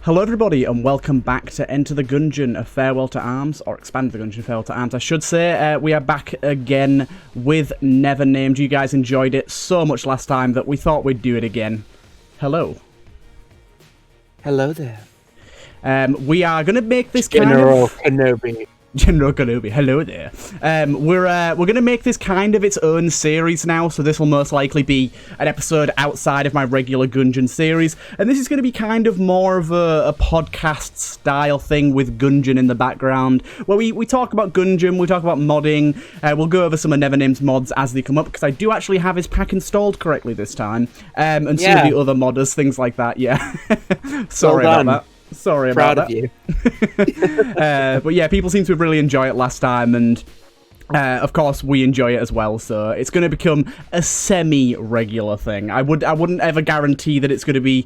Hello everybody and welcome back to Enter the Gungeon, a farewell to arms, or Expand the Gungeon, farewell to arms I should say. We are back again with Nevernamed. You guys enjoyed it so much last time that we thought we'd do it again. Hello. Hello there. We are going to make this General Kenobi. General Kenobi, hello there. We're going to make this kind of its own series now, so this will most likely be an episode outside of my regular Gungeon series, and this is going to be kind of more of a podcast-style thing with Gungeon in the background, where we talk about Gungeon, we talk about modding, we'll go over some of Nevername's mods as they come up, because I do actually have his pack installed correctly this time, and some of the other modders, things like that, yeah. Sorry about that. Sorry Proud about that. Of you. But yeah, people seem to really enjoy it last time, and of course we enjoy it as well. So it's going to become a semi-regular thing. I wouldn't ever guarantee that it's going to be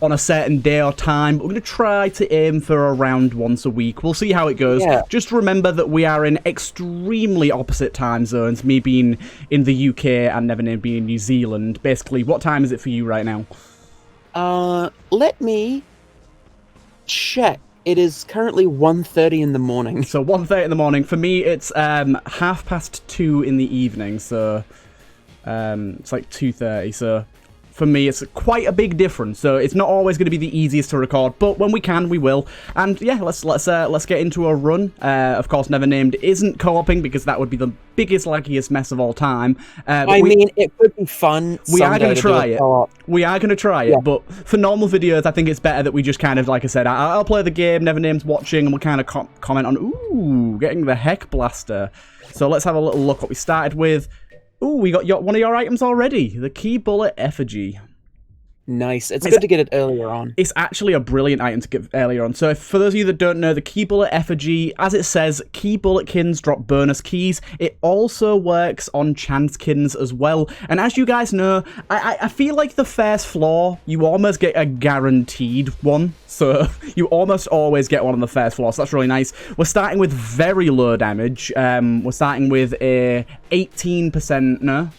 on a certain day or time. But we're going to try to aim for around once a week. We'll see how it goes. Yeah. Just remember that we are in extremely opposite time zones. Me being in the UK and Nevernamed being in New Zealand. Basically, what time is it for you right now? Let me check. It is currently 1:30 in the morning. So 1:30 in the morning. For me, it's 2:30 in the evening. So it's like 2:30. So for me, it's quite a big difference. So it's not always going to be the easiest to record, but when we can, we will. And yeah, let's get into a run. Of course, Nevernamed isn't co-oping because that would be the biggest, laggiest mess of all time. I mean, it could be fun. We are going to try it. We are going to try it, but for normal videos, I think it's better that we just kind of, like I said, I'll play the game, Nevername's watching, and we'll kind of comment on, ooh, getting the heck blaster. So let's have a little look what we started with. Ooh, we got one of your items already, the key bullet effigy. Nice. It's good to get it earlier on. It's actually a brilliant item to get earlier on. So for those of you that don't know, the key bullet effigy, as it says, key bulletkins drop bonus keys. It also works on chanskins as well. And as you guys know, I feel like the first floor, you almost get a guaranteed one. So you almost always get one on the first floor. So that's really nice. We're starting with very low damage. We're starting with a 18%, no.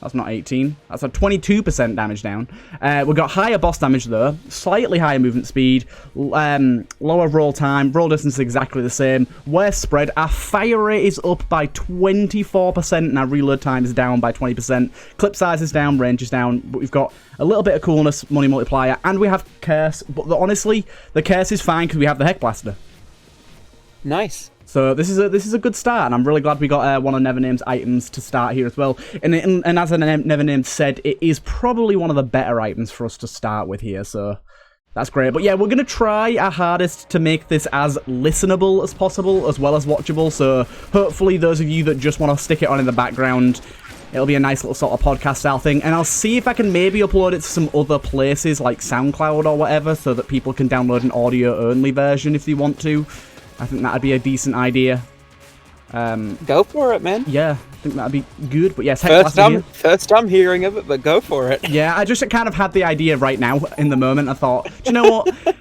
That's not 18. That's a 22% damage down. We've got higher boss damage, though. Slightly higher movement speed. Lower roll time. Roll distance is exactly the same. Worse spread. Our fire rate is up by 24%, and our reload time is down by 20%. Clip size is down. Range is down. But we've got a little bit of coolness, money multiplier, and we have curse. But honestly, the curse is fine because we have the heck blaster. Nice. So this is a good start, and I'm really glad we got one of Nevername's items to start here as well. And as Nevernamed said, it is probably one of the better items for us to start with here, so that's great. But yeah, we're going to try our hardest to make this as listenable as possible, as well as watchable, so hopefully those of you that just want to stick it on in the background, it'll be a nice little sort of podcast-style thing, and I'll see if I can maybe upload it to some other places, like SoundCloud or whatever, so that people can download an audio-only version if they want to. I think that'd be a decent idea. Go for it, man. Yeah, I think that'd be good. But yes, first time hearing of it, but go for it. Yeah, I just kind of had the idea right now in the moment. I thought, do you know what?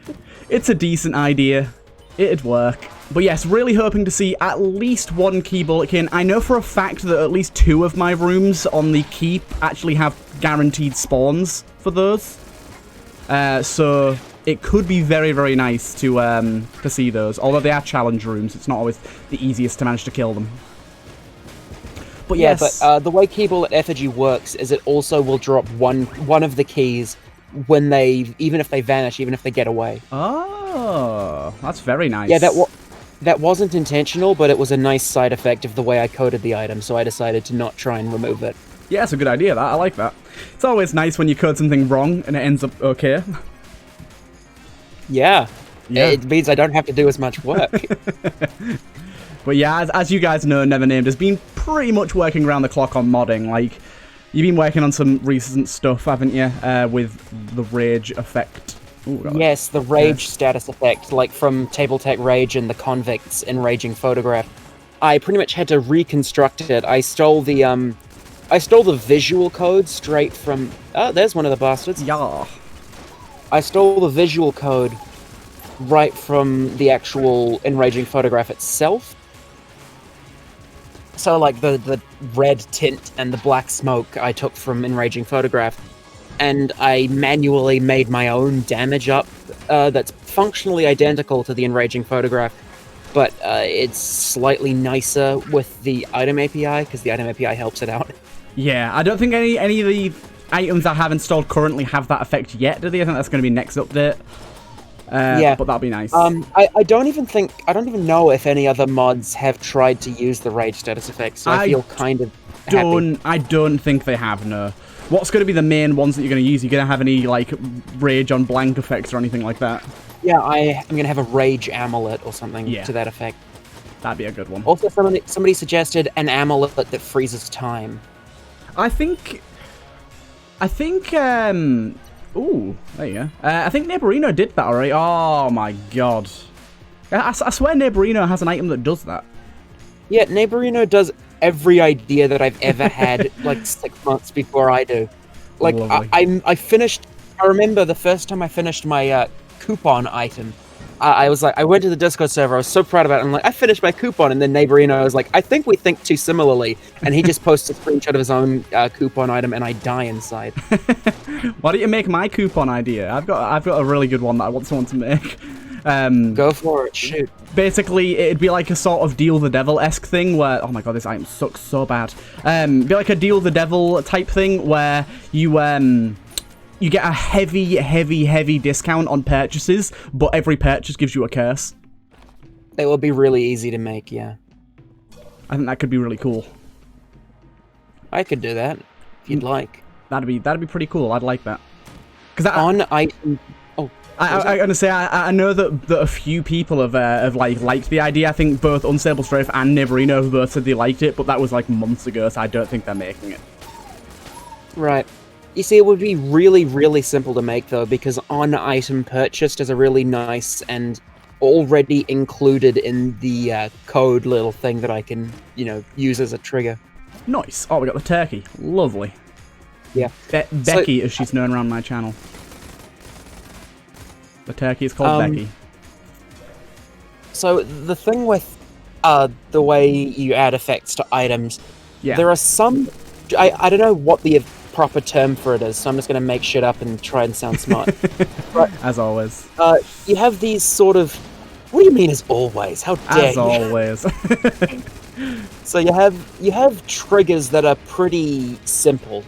It's a decent idea. It'd work. But yes, really hoping to see at least one key bulletkin. I know for a fact that at least 2 of my rooms on the keep actually have guaranteed spawns for those. So it could be very, very nice to see those. Although they are challenge rooms, it's not always the easiest to manage to kill them. But yeah, yes, but the way key bullet effigy works is it also will drop one of the keys when even if they vanish, even if they get away. Oh, that's very nice. Yeah, that wasn't intentional, but it was a nice side effect of the way I coded the item, so I decided to not try and remove it. Yeah, it's a good idea. I like that. It's always nice when you code something wrong and it ends up okay. Yeah. It means I don't have to do as much work. But yeah, as you guys know, Nevernamed has been pretty much working around the clock on modding. Like, you've been working on some recent stuff, haven't you? With the rage effect. Ooh, yes, the rage status effect, like from Table Tech Rage and the convicts in Raging Photograph. I pretty much had to reconstruct it. I stole the visual code straight from... Oh, there's one of the bastards. Yeah. I stole the visual code right from the actual Enraging Photograph itself. So, like, the red tint and the black smoke I took from Enraging Photograph. and I manually made my own damage up that's functionally identical to the Enraging Photograph, but it's slightly nicer with the item API, because the item API helps it out. Yeah, I don't think any of the items I have installed currently have that effect yet, do they? I think that's going to be next update. Yeah, but that'll be nice. I don't even know if any other mods have tried to use the rage status effect, so I feel kind of happy. I don't think they have, no. What's going to be the main ones that you're going to use? Are you going to have any, like, rage on blank effects or anything like that? Yeah, I'm going to have a rage amulet or something to that effect. That'd be a good one. Also, somebody suggested an amulet that freezes time. I think, ooh, there you go. I think Nevernamed did that already. Oh my god. I swear Nevernamed has an item that does that. Yeah, Nevernamed does every idea that I've ever had, like, 6 months before I do. Like, I remember the first time I finished my coupon item. I was like, I went to the Discord server, I was so proud about it, I'm like, I finished my coupon, and then Nevernamed was like, I think we think too similarly, and he just posted a screenshot of his own coupon item, and I die inside. Why don't you make my coupon idea? I've got a really good one that I want someone to make. Go for it, shoot. Basically, it'd be like a sort of Deal the Devil-esque thing where, oh my god, this item sucks so bad. Be like a Deal the Devil type thing where you get a heavy discount on purchases, but every purchase gives you a curse. It will be really easy to make, yeah. I think that could be really cool. I could do that, if you'd like. That'd be pretty cool. I'd like that. Because on item. Oh, I'm gonna say I know that a few people have liked the idea. I think both Unstable Strafe and Nevernamed have both said they liked it, but that was like months ago, so I don't think they're making it. Right. You see, it would be really, really simple to make, though, because on-item purchased is a really nice and already included in the code little thing that I can, use as a trigger. Nice. Oh, we got the turkey. Lovely. Yeah. Becky, as she's known around my channel. The turkey is called Becky. So, the thing with the way you add effects to items, there are some... I don't know what the proper term for it is, so I'm just going to make shit up and try and sound smart. But, as always. You have these sort of... What do you mean as always? How dare you? As always. So you have triggers that are pretty simple.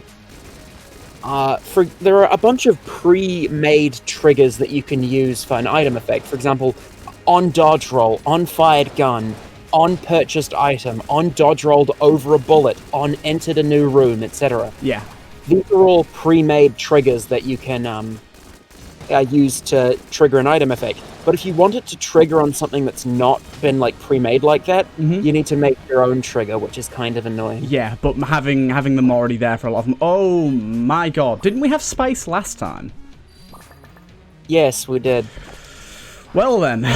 There are a bunch of pre-made triggers that you can use for an item effect. For example, on dodge roll, on fired gun, on purchased item, on dodge rolled over a bullet, on entered a new room, etc. Yeah. These are all pre-made triggers that you can use to trigger an item effect. But if you want it to trigger on something that's not been pre-made like that, you need to make your own trigger, which is kind of annoying. Yeah, but having them already there for a lot of them. Oh my god. Didn't we have spice last time? Yes, we did. Well then.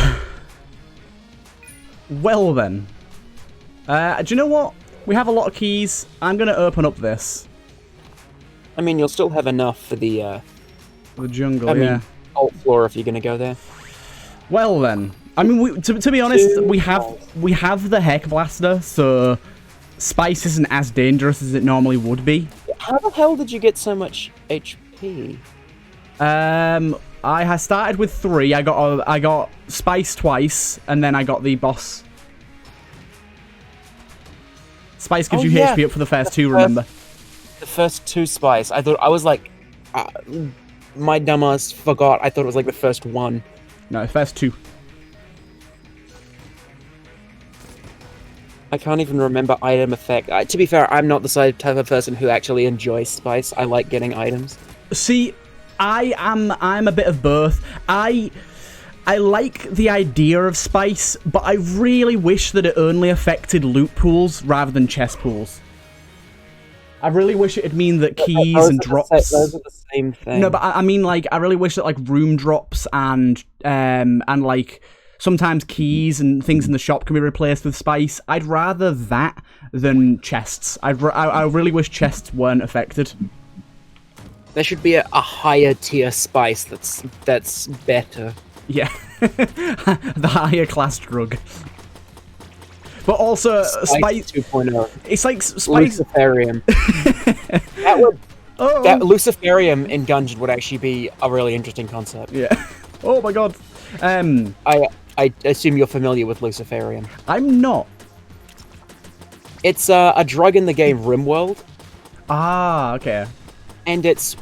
Well then. Do you know what? We have a lot of keys. I'm going to open up this. I mean, you'll still have enough for the jungle, I mean, alt floor if you're going to go there. Well then. I mean, to be honest, we have the Heck Blaster, so spice isn't as dangerous as it normally would be. How the hell did you get so much HP? I started with 3. I got spice twice, and then I got the boss. Spice gives you HP up for the first 2, remember? The first 2 spice. I was like, my dumbass forgot. I thought it was the first 1. No, first 2. I can't even remember item effect. To be fair, I'm not the type of person who actually enjoys spice. I like getting items. See, I'm a bit of both. I like the idea of spice, but I really wish that it only affected loot pools rather than chest pools. I really wish it'd mean that keys and drops... Those are the same thing. No, but I mean, I really wish that, room drops and sometimes keys and things in the shop can be replaced with spice. I'd rather that than chests. I really wish chests weren't affected. There should be a higher tier spice that's better. Yeah. The higher class drug. But also, spice 2.0. It's like spice. Luciferium. Oh! That Luciferium in Gungeon would actually be a really interesting concept. Yeah. Oh my god. I assume you're familiar with Luciferium. I'm not. It's a drug in the game RimWorld, Ah, okay. and it's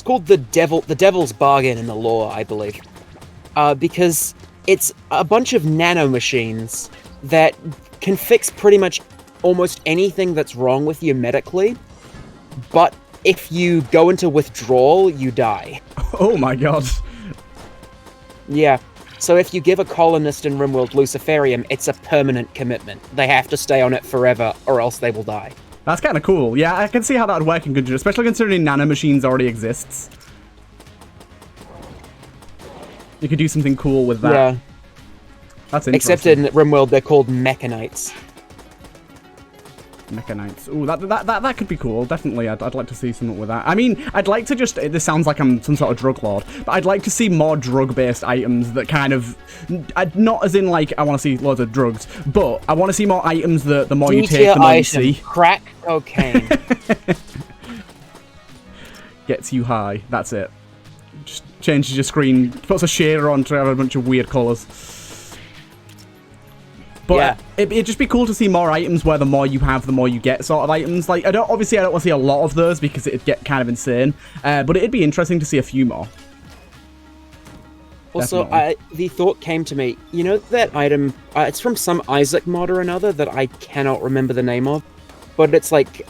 called the Devil's Bargain in the lore, I believe, because it's a bunch of nanomachines that can fix pretty much almost anything that's wrong with you medically, but if you go into withdrawal, you die. Oh my god. Yeah. So if you give a colonist in RimWorld Luciferium, it's a permanent commitment. They have to stay on it forever, or else they will die. That's kind of cool. Yeah, I can see how that would work in Gungeon, especially considering nanomachines already exists. You could do something cool with that. Yeah. That's interesting. Except in RimWorld, they're called Mechanites. Mechanites. Ooh, that could be cool. Definitely, I'd like to see something with that. I mean, I'd like to just... This sounds like I'm some sort of drug lord, but I'd like to see more drug-based items that kind of... Not as in, like, I want to see loads of drugs, but I want to see more items that the more you take, the more you see. Crack cocaine. Gets you high. That's it. Just changes your screen, puts a shader on to have a bunch of weird colours. But yeah. It'd just be cool to see more items where the more you have, the more you get sort of items. Like, I don't want to see a lot of those because it'd get kind of insane. But it'd be interesting to see a few more. Also, the thought came to me, you know that item, it's from some Isaac mod or another that I cannot remember the name of, but it's like,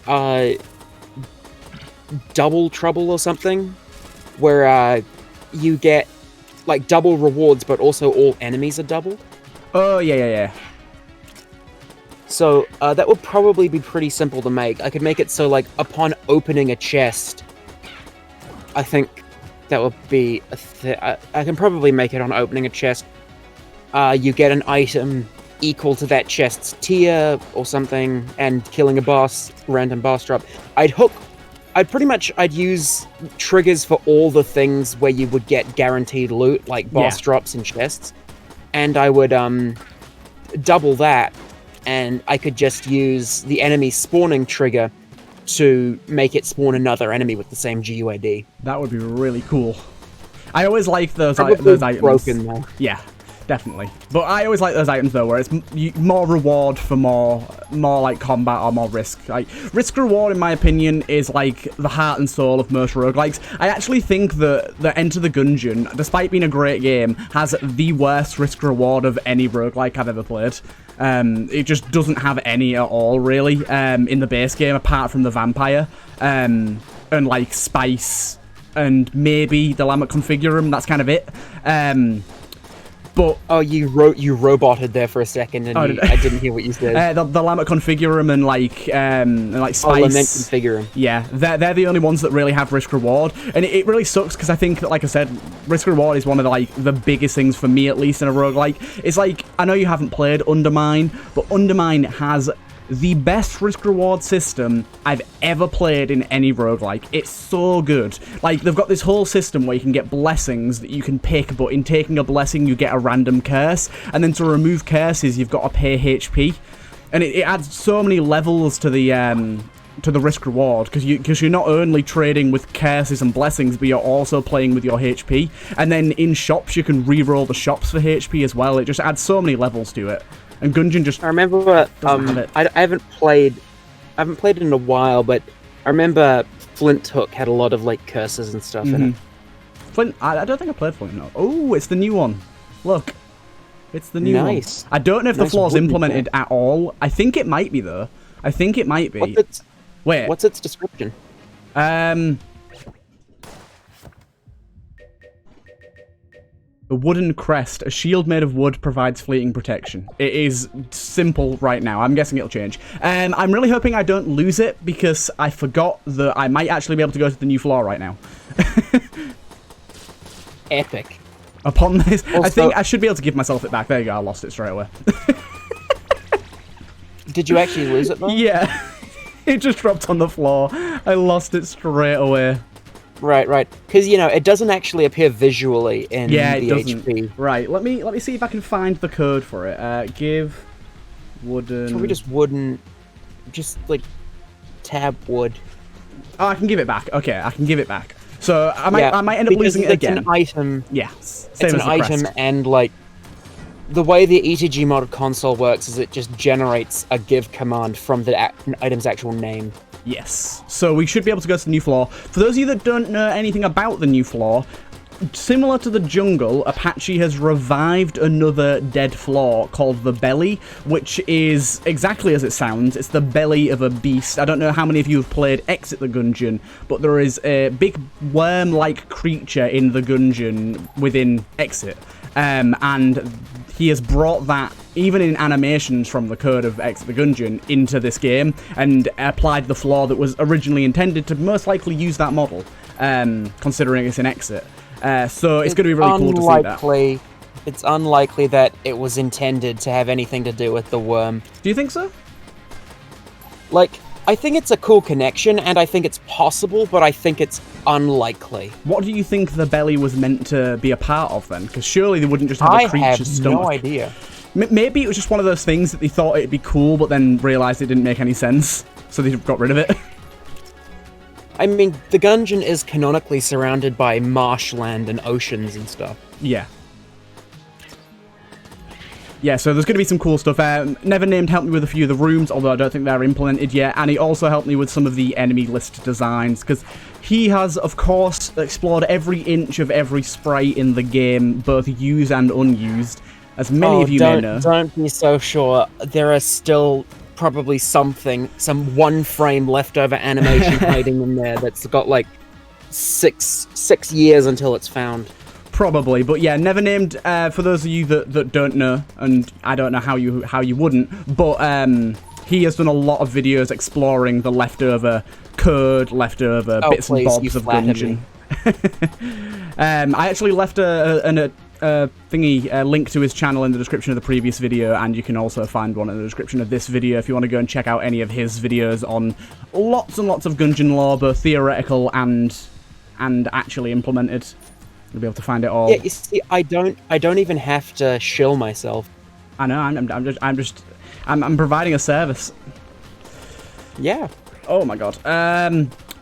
Double Trouble or something, where, you get, like, double rewards, but also all enemies are doubled. Oh, yeah. So, that would probably be pretty simple to make. I could make it so, like, upon opening a chest, I think that would be I can probably make it on opening a chest. You get an item equal to that chest's tier or something, and killing a boss, random boss drop. I'd use triggers for all the things where you would get guaranteed loot, like boss drops and chests. And I would, double that, and I could just use the enemy spawning trigger to make it spawn another enemy with the same GUID. That would be really cool. I always like those items. Broken though. Yeah, definitely. But I always like those items though, where it's more reward for more like combat or more risk. Like risk reward, in my opinion, is like the heart and soul of most roguelikes. I actually think that Enter the Gungeon, despite being a great game, has the worst risk reward of any roguelike I've ever played. It just doesn't have any at all, really, in the base game, apart from the vampire, and like spice, and maybe the Lammet Configurum. That's kind of it. But you roboted there for a second, and I didn't hear what you said. The Lammet Configurum and like spice. Lament Configurum. Yeah, they're the only ones that really have risk reward, and it really sucks because I think that, like I said, risk reward is one of the biggest things for me, at least in a roguelike. It's like, I know you haven't played Undermine, but Undermine has the best risk reward system I've ever played in any roguelike. It's so good. Like, they've got this whole system where you can get blessings that you can pick, but in taking a blessing you get a random curse, and then to remove curses you've got to pay HP, and it adds so many levels to the risk reward, because you're not only trading with curses and blessings, but you're also playing with your HP, and then in shops you can re-roll the shops for HP as well. It just adds so many levels to it. And Gungeon just... I remember, I haven't played in a while, but I remember Flint Hook had a lot of, like, curses and stuff in it. Flint, I don't think I played Flint, no. Oh, it's the new one. Look. It's the new one. I don't know if the floor's implemented at all. I think it might be, though. I think it might be. What's its description? A wooden crest. A shield made of wood provides fleeting protection. It is simple right now. I'm guessing it'll change. I'm really hoping I don't lose it, because I forgot that I might actually be able to go to the new floor right now. Epic. Upon this, also, I think I should be able to give myself it back. There you go, I lost it straight away. Did you actually lose it, though? Yeah. It just dropped on the floor. I lost it straight away. Right. Because, you know, it doesn't actually appear visually in the HP. Right, let me see if I can find the code for it. Give wooden... Probably just wooden... Just, like, tab wood. Oh, I can give it back. Okay, I can give it back. So I might end up losing it again. It's an item. Yeah, It's an item, and like the way the ETG modded console works is it just generates a give command from the item's actual name. Yes. So we should be able to go to the new floor. For those of you that don't know anything about the new floor, similar to the jungle, Apache has revived another dead floor called the belly, which is exactly as it sounds. It's the belly of a beast. I don't know how many of you have played Exit the Gungeon, but there is a big worm-like creature in the Gungeon within Exit. And he has brought that, even in animations from the code of Exit the Gungeon, into this game, and applied the flaw that was originally intended to most likely use that model, considering it's in Exit. So it's going to be really cool to see that. It's unlikely that it was intended to have anything to do with the worm. Do you think so? Like, I think it's a cool connection, and I think it's possible, but I think it's unlikely. What do you think the belly was meant to be a part of, then? Because surely they wouldn't just have a creature's stomach. I have no idea. Maybe it was just one of those things that they thought it'd be cool, but then realised it didn't make any sense, so they got rid of it. I mean, the Gungeon is canonically surrounded by marshland and oceans and stuff. Yeah. Yeah, so there's going to be some cool stuff. Nevernamed helped me with a few of the rooms, although I don't think they're implemented yet, and he also helped me with some of the enemy list designs, because he has, of course, explored every inch of every sprite in the game, both used and unused, as many of you may know. Don't be so sure. There are still probably some one-frame leftover animation hiding in there that's got, like, six years until it's found. Probably, but yeah, Nevernamed, for those of you that don't know, and I don't know how you wouldn't, but he has done a lot of videos exploring the leftover code, leftover bits and bobs of Gungeon. I actually left a link to his channel in the description of the previous video, and you can also find one in the description of this video if you want to go and check out any of his videos on lots and lots of Gungeon lore, both theoretical and actually implemented. You'll be able to find it all. Yeah, you see, I don't even have to shill myself. I know. I'm providing a service. Yeah. Oh my god.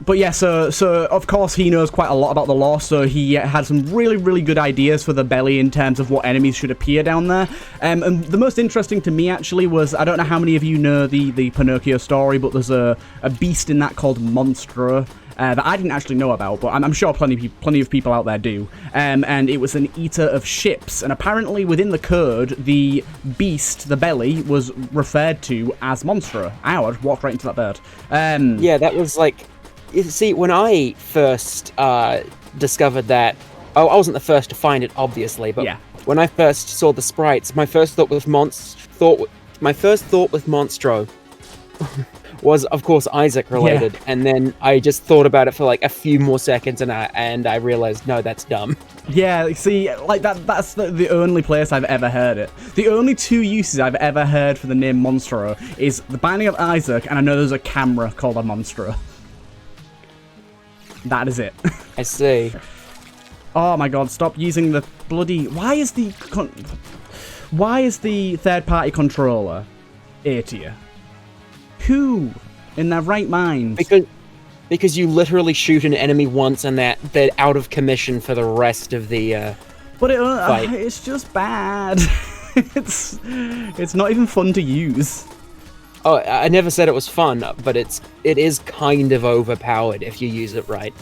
But yeah, so of course he knows quite a lot about the lore, so he had some really, really good ideas for the belly in terms of what enemies should appear down there. And the most interesting to me actually was, I don't know how many of you know the Pinocchio story, but there's a beast in that called Monstro. That I didn't actually know about, but I'm sure plenty of people out there do. And it was an eater of ships, and apparently within the code, the beast, the belly, was referred to as Monstro. Ow, I just walked right into that bird. Yeah, that was like... You see, when I first discovered that... Oh, I wasn't the first to find it, obviously, but yeah. When I first saw the sprites, my first thought with Monstro was, of course, Isaac related, yeah. And then I just thought about it for like a few more seconds, and I realized, no, that's dumb. Yeah, see, like that's the only place I've ever heard it. The only two uses I've ever heard for the name Monstro is the Binding of Isaac, and I know there's a camera called a Monstro. That is it. I see. Oh my god, stop using the bloody... Why is the third-party controller A tier? Who in their right mind? Because you literally shoot an enemy once and they're out of commission for the rest of the but fight. It's just bad. it's not even fun to use. Oh, I never said it was fun, but it is kind of overpowered if you use it right.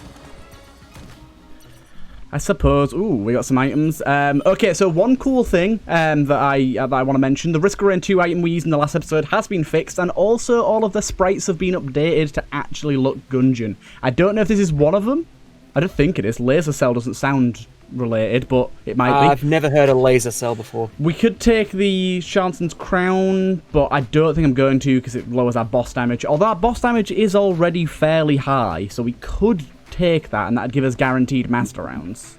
I suppose. Ooh, we got some items. Okay, so one cool thing that I want to mention, the Risk of Rain 2 item we used in the last episode has been fixed, and also all of the sprites have been updated to actually look Gungeon. I don't know if this is one of them. I don't think it is. Laser Cell doesn't sound related, but it might be. I've never heard of Laser Cell before. We could take the Shanton's Crown, but I don't think I'm going to because it lowers our boss damage. Although our boss damage is already fairly high, so we could take that, and that'd give us guaranteed master rounds.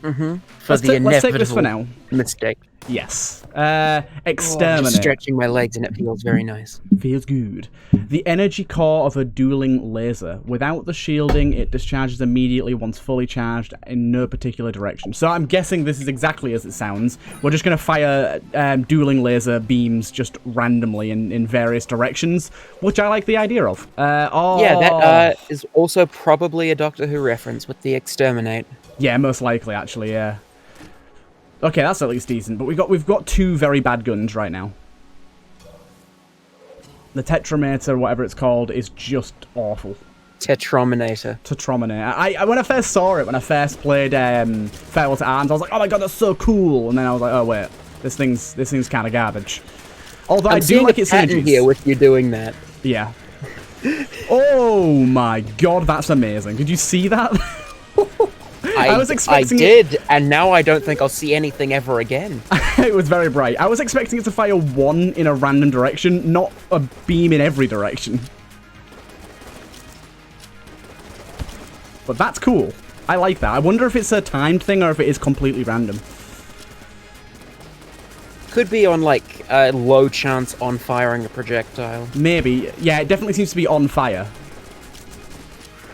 For the inevitable let's take this for now. mistake. Yes. I'm Exterminate. just stretching my legs and it feels very nice. Feels good. The energy core of a dueling laser. Without the shielding, it discharges immediately once fully charged in no particular direction. So I'm guessing this is exactly as it sounds. We're just going to fire dueling laser beams just randomly in various directions, which I like the idea of. Yeah, that is also probably a Doctor Who reference with the exterminate. Yeah, most likely, actually, yeah. Okay, that's at least decent, but we've got two very bad guns right now. The Tetrameter, whatever it's called, is just awful. Tetrominator. I when I first saw it, when I first played Farewell to Arms, I was like, oh my god, that's so cool, and then I was like, oh wait, this thing's kind of garbage. Although I do like its synergies. Here with you doing that. Yeah. Oh my god, that's amazing. Did you see that? I was expecting I did, and now I don't think I'll see anything ever again. It was very bright. I was expecting it to fire one in a random direction, not a beam in every direction. But that's cool. I like that. I wonder if it's a timed thing or if it is completely random. Could be on, like, a low chance on firing a projectile. Maybe. Yeah, it definitely seems to be on fire.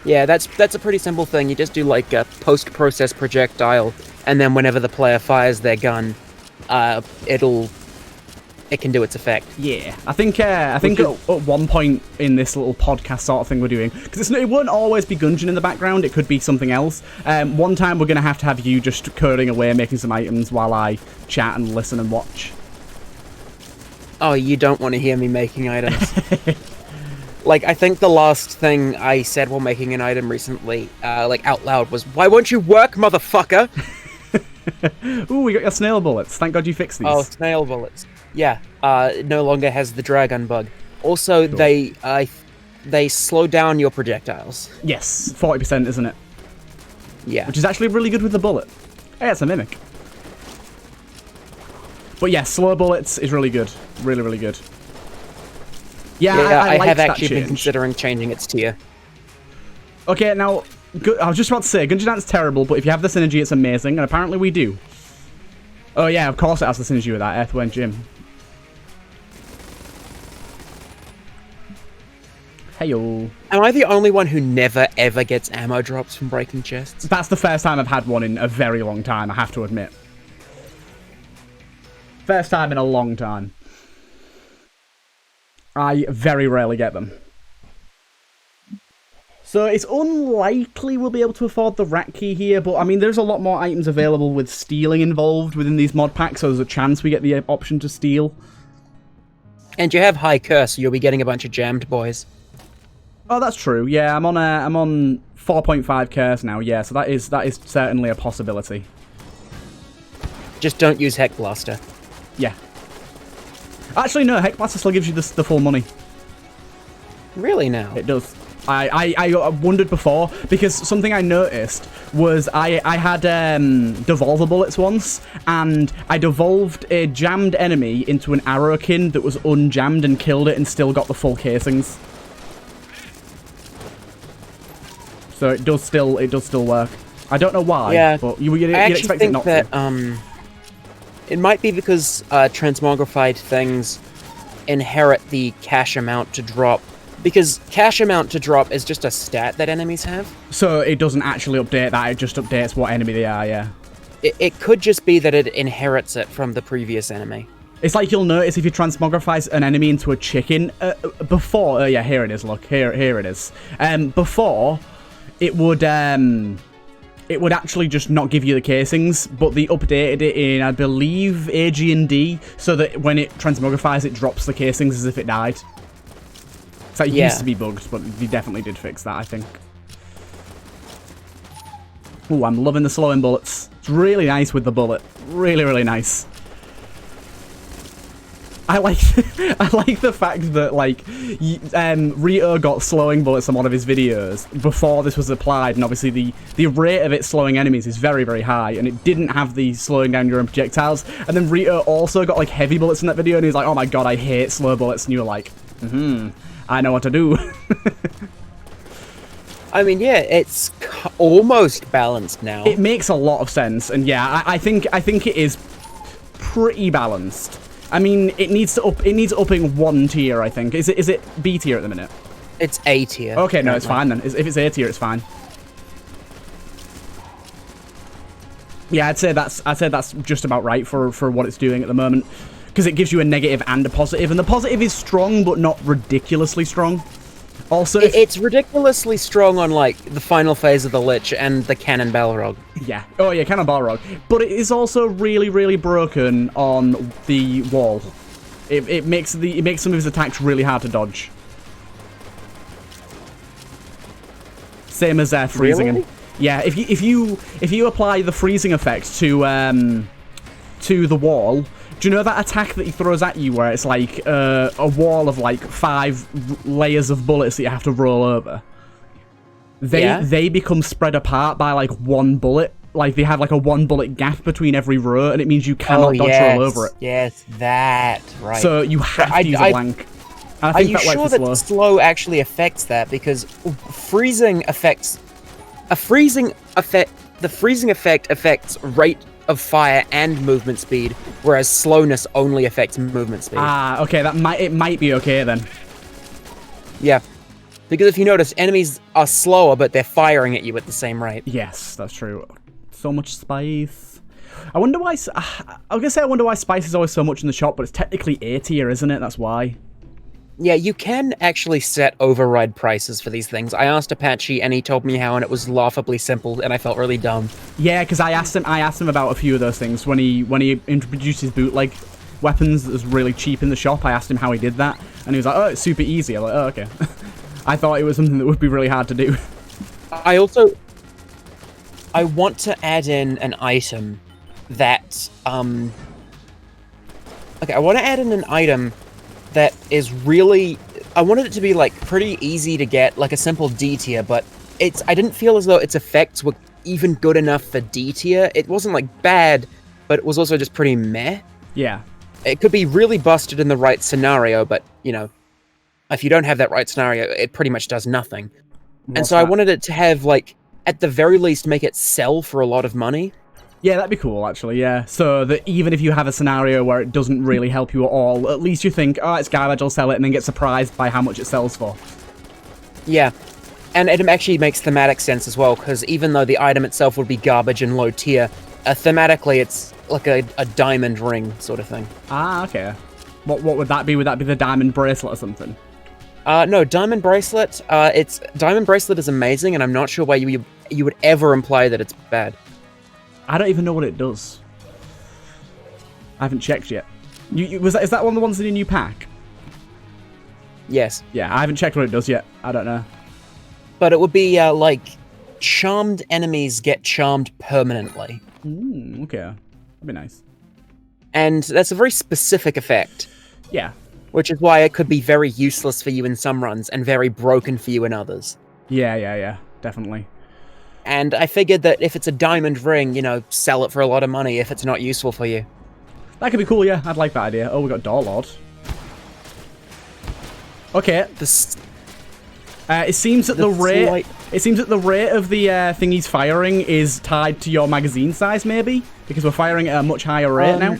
Yeah, that's a pretty simple thing. You just do like a post-process projectile, and then whenever the player fires their gun, it can do its effect. Yeah, I think at one point in this little podcast sort of thing we're doing, because it won't always be Gungeon in the background. It could be something else. One time we're gonna have you just coding away, making some items while I chat and listen and watch. Oh, you don't want to hear me making items. Like, I think the last thing I said while making an item recently, like, out loud was, "Why won't you work, motherfucker?" Ooh, we got your snail bullets. Thank God you fixed these. Oh, snail bullets. Yeah, no longer has the dragon bug. Also, cool. They slow down your projectiles. Yes, 40%, isn't it? Yeah. Which is actually really good with the bullet. Hey, it's a mimic. But yeah, slow bullets is really good. Really, really good. Yeah, I have actually been considering changing its tier. Okay, now, I was just about to say, Gungeon Dance is terrible, but if you have the synergy, it's amazing, and apparently we do. Oh yeah, of course it has the synergy with that Earthworm Jim. Heyo. Am I the only one who never ever gets ammo drops from breaking chests? That's the first time I've had one in a very long time, I have to admit. First time in a long time. I very rarely get them. So it's unlikely we'll be able to afford the rat key here, but I mean, there's a lot more items available with stealing involved within these mod packs, so there's a chance we get the option to steal. And you have high curse, so you'll be getting a bunch of jammed boys. Oh, that's true. Yeah, I'm on 4.5 curse now. Yeah, so that is certainly a possibility. Just don't use Heck Blaster. Yeah. Actually, no, Heck Blaster still gives you the full money. Really now? It does. I wondered before, because something I noticed was I had devolver bullets once, and I devolved a jammed enemy into an arrowkin that was unjammed and killed it and still got the full casings. So it does still work. I don't know why, yeah, but you'd expect it not to. It might be because transmogrified things inherit the cash amount to drop. Because cash amount to drop is just a stat that enemies have. So it doesn't actually update that, it just updates what enemy they are, yeah. It could just be that it inherits it from the previous enemy. It's like you'll notice if you transmogrify an enemy into a chicken, before, yeah, here it is, look, here it is. Before, it would actually just not give you the casings, but they updated it in, I believe, AG&D, so that when it transmogrifies, it drops the casings as if it died. So it used to be bugged, but they definitely did fix that, I think. Ooh, I'm loving the slowing bullets. It's really nice with the bullet. Really, really nice. I like the fact that, like, Rito got slowing bullets on one of his videos before this was applied, and obviously the rate of it slowing enemies is very, very high, and it didn't have the slowing down your own projectiles. And then Rito also got, like, heavy bullets in that video, and he's like, oh my god, I hate slow bullets, and you were like, I know what to do. I mean, yeah, it's almost balanced now. It makes a lot of sense, and yeah, I think it is pretty balanced. I mean, it needs upping one tier, I think. Is it B tier at the minute? It's A tier. Okay, no, it's fine then. If it's A tier, it's fine. Yeah, I'd say that's just about right for what it's doing at the moment, because it gives you a negative and a positive, and the positive is strong but not ridiculously strong. Also, it's ridiculously strong on like the final phase of the Lich and the Cannon Balrog. Yeah. Oh yeah, Cannon Balrog. But it is also really, really broken on the wall. It makes some of his attacks really hard to dodge. Same as freezing him. Yeah. If you apply the freezing effect to the wall. Do you know that attack that he throws at you where it's like a wall of like 5 layers of bullets that you have to roll over? They become spread apart by like 1 bullet. Like they have like a 1 bullet gap between every row, and it means you cannot dodge roll over it. Yes, that, right. So you have to use a blank. And I think are you sure that slow actually affects that? Because freezing affects... The freezing effect affects rate of fire and movement speed, whereas slowness only affects movement speed. Ah, okay, it might be okay then. Yeah, because if you notice, enemies are slower, but they're firing at you at the same rate. Yes, that's true. So much spice. I wonder why... I was gonna say I wonder why spice is always so much in the shop, but it's technically A tier, isn't it? That's why. Yeah, you can actually set override prices for these things. I asked Apache, and he told me how, and it was laughably simple, and I felt really dumb. Yeah, because I asked him about a few of those things when he introduced his bootleg weapons that was really cheap in the shop. I asked him how he did that, and he was like, "Oh, it's super easy." I'm like, "Oh, okay." I thought it was something that would be really hard to do. I want to add in an item that okay, I want to add in an item that is really... I wanted it to be, like, pretty easy to get, like a simple D tier, but I didn't feel as though its effects were even good enough for D tier. It wasn't, like, bad, but it was also just pretty meh. Yeah. It could be really busted in the right scenario, but, you know, if you don't have that right scenario, it pretty much does nothing. And so I wanted it to have, like, at the very least, make it sell for a lot of money. Yeah, that'd be cool, actually, yeah. So that even if you have a scenario where it doesn't really help you at all, at least you think, oh, it's garbage, I'll sell it, and then get surprised by how much it sells for. Yeah. And it actually makes thematic sense as well, because even though the item itself would be garbage and low tier, thematically it's like a diamond ring sort of thing. Ah, okay. What would that be? Would that be the diamond bracelet or something? No, diamond bracelet. Diamond bracelet is amazing, and I'm not sure why you would ever imply that it's bad. I don't even know what it does. I haven't checked yet. Is that one of the ones in your new pack? Yes. Yeah, I haven't checked what it does yet. I don't know. But it would be, like, charmed enemies get charmed permanently. Okay. That'd be nice. And that's a very specific effect. Yeah. Which is why it could be very useless for you in some runs, and very broken for you in others. Yeah. Definitely. And I figured that if it's a diamond ring, you know, sell it for a lot of money if it's not useful for you. That could be cool, yeah. I'd like that idea. Oh, we got Door Lord. Okay. It seems that the rate of the thing he's firing is tied to your magazine size, maybe? Because we're firing at a much higher rate now?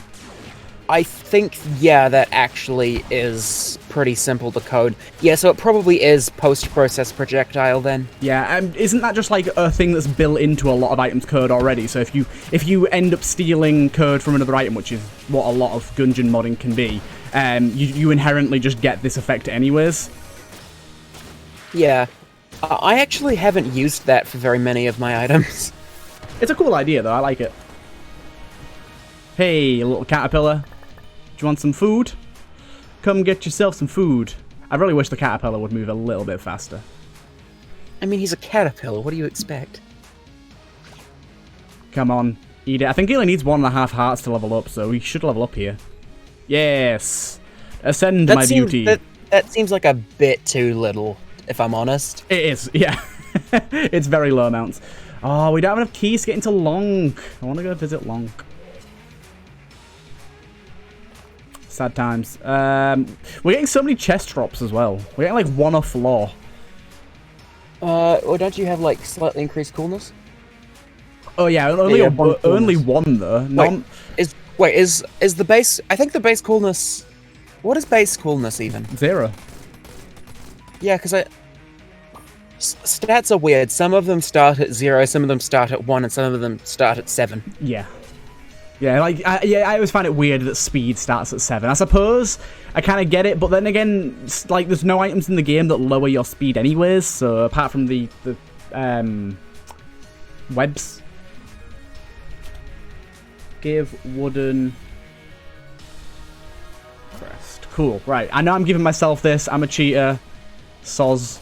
I think, yeah, that actually is pretty simple to code. Yeah, so it probably is post-process projectile then. Yeah, isn't that just like a thing that's built into a lot of items code already? So if you end up stealing code from another item, which is what a lot of Gungeon modding can be, you inherently just get this effect anyways. Yeah. I actually haven't used that for very many of my items. It's a cool idea, though. I like it. Hey, little caterpillar. Do you want some food? Come get yourself some food. I really wish the caterpillar would move a little bit faster. I mean, he's a caterpillar. What do you expect? Come on, eat it. I think he only needs 1.5 hearts to level up, so he should level up here. Yes! Ascend, my beauty. That seems like a bit too little, if I'm honest. It is, yeah. It's very low amounts. Oh, we don't have enough keys to get into Long. I want to go visit Long. Sad times. We're getting so many chest drops as well. We're getting like 1 off floor. Or don't you have like slightly increased coolness? Oh yeah, Yeah, one only coolness. one though. None. Is the base? I think the base coolness. What is base coolness even? 0. Yeah, because stats are weird. Some of them start at 0, some of them start at 1, and some of them start at 7. Yeah. Yeah, like, I always find it weird that speed starts at 7. I suppose I kind of get it, but then again, like, there's no items in the game that lower your speed anyways, so apart from the webs. Give wooden crest. Cool, right. I know I'm giving myself this. I'm a cheater. Soz.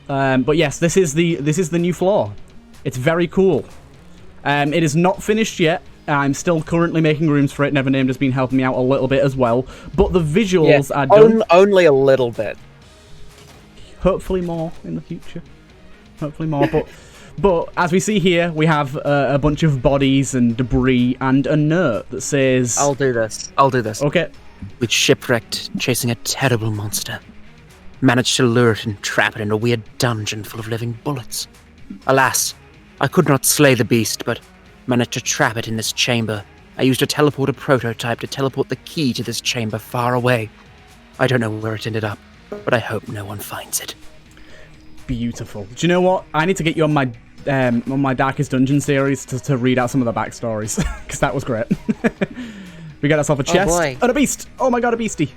But yes, this is the new floor. It's very cool. It is not finished yet. I'm still currently making rooms for it. Nevernamed has been helping me out a little bit as well. But the visuals are done. Only a little bit. Hopefully more in the future. Hopefully more. But as we see here, we have a bunch of bodies and debris and a note that says... I'll do this. I'll do this. Okay. Which shipwrecked, chasing a terrible monster. Managed to lure it and trap it in a weird dungeon full of living bullets. Alas, I could not slay the beast, but managed to trap it in this chamber. I used a teleporter prototype to teleport the key to this chamber far away. I don't know where it ended up, but I hope no one finds it. Beautiful. Do you know what? I need to get you on my Darkest Dungeon series to read out some of the backstories, because that was great. We got ourselves a chest. Oh boy. And a beast! Oh my god, a beastie!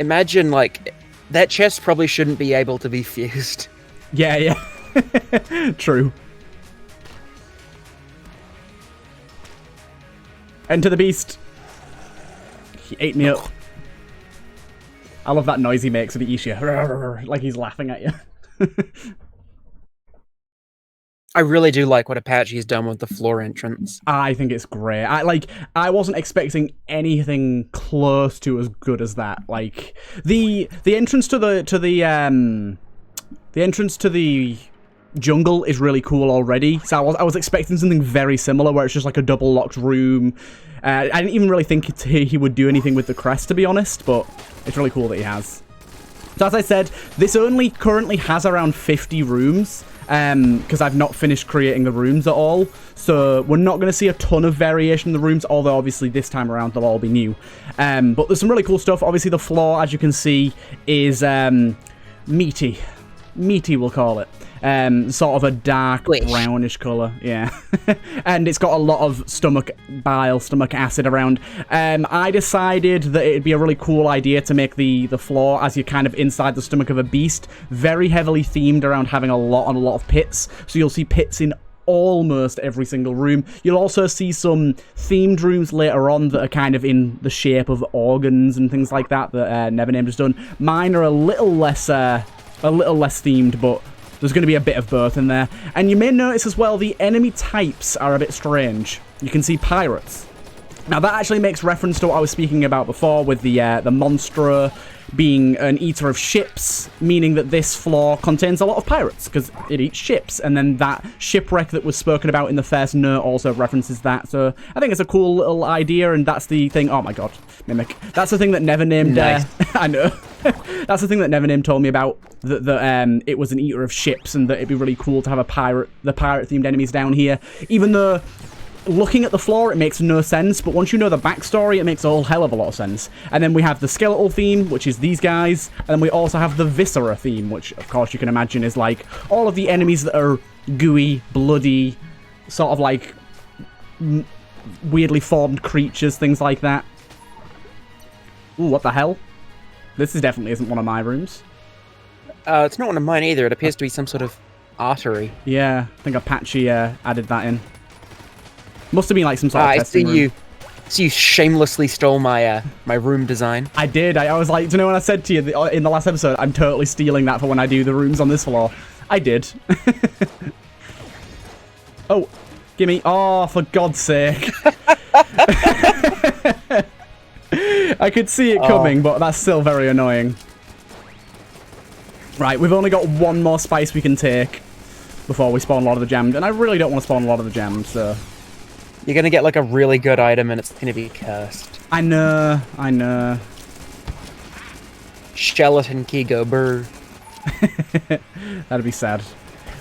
Imagine, like, that chest probably shouldn't be able to be fused. Yeah, yeah. True. Enter the beast. He ate me up. I love that noise he makes when he eats you. Like he's laughing at you. I really do like what Apache's done with the floor entrance. I think it's great. I wasn't expecting anything close to as good as that. Like the entrance to the entrance to the jungle is really cool already. So I was expecting something very similar, where it's just like a double locked room. I didn't even really think he would do anything with the crest, to be honest, but it's really cool that he has. So as I said, this only currently has around 50 rooms, because I've not finished creating the rooms at all. So we're not going to see a ton of variation in the rooms, although obviously this time around they'll all be new. But there's some really cool stuff. Obviously the floor, as you can see, is meaty. Meaty, we'll call it. Sort of a dark brownish colour, yeah. And it's got a lot of stomach acid around. I decided that it'd be a really cool idea to make the floor, as you're kind of inside the stomach of a beast, very heavily themed around having a lot of pits. So you'll see pits in almost every single room. You'll also see some themed rooms later on that are kind of in the shape of organs and things like that Nevernamed has done. Mine are a little less themed, but there's going to be a bit of both in there. And you may notice as well, the enemy types are a bit strange. You can see pirates. Now that actually makes reference to what I was speaking about before with the monstro being an eater of ships, meaning that this floor contains a lot of pirates because it eats ships. And then that shipwreck that was spoken about in the first note also references that. So I think it's a cool little idea, and that's the thing. Oh my god, Mimic. That's the thing that Nevernamed. Nice. I know. That's the thing that Nevernamed told me about. That it was an eater of ships, and that it'd be really cool to have the pirate-themed enemies down here. Even though, looking at the floor, it makes no sense, but once you know the backstory, it makes a whole hell of a lot of sense. And then we have the skeletal theme, which is these guys, and then we also have the viscera theme, which, of course, you can imagine is like all of the enemies that are gooey, bloody, sort of like weirdly formed creatures, things like that. Ooh, what the hell? This definitely isn't one of my rooms. It's not one of mine either. It appears to be some sort of artery. Yeah, I think Apache added that in. Must have been like some sort of testing room. So you shamelessly stole my my room design. I did. I was like, do you know what I said to you in the last episode? I'm totally stealing that for when I do the rooms on this floor. I did. Oh, gimme. Oh, for God's sake. I could see it coming, but that's still very annoying. Right, we've only got one more spice we can take before we spawn a lot of the gems, and I really don't want to spawn a lot of the gems, so... You're gonna get like a really good item and it's gonna be cursed. I know. Skeleton key go brr. That'd be sad.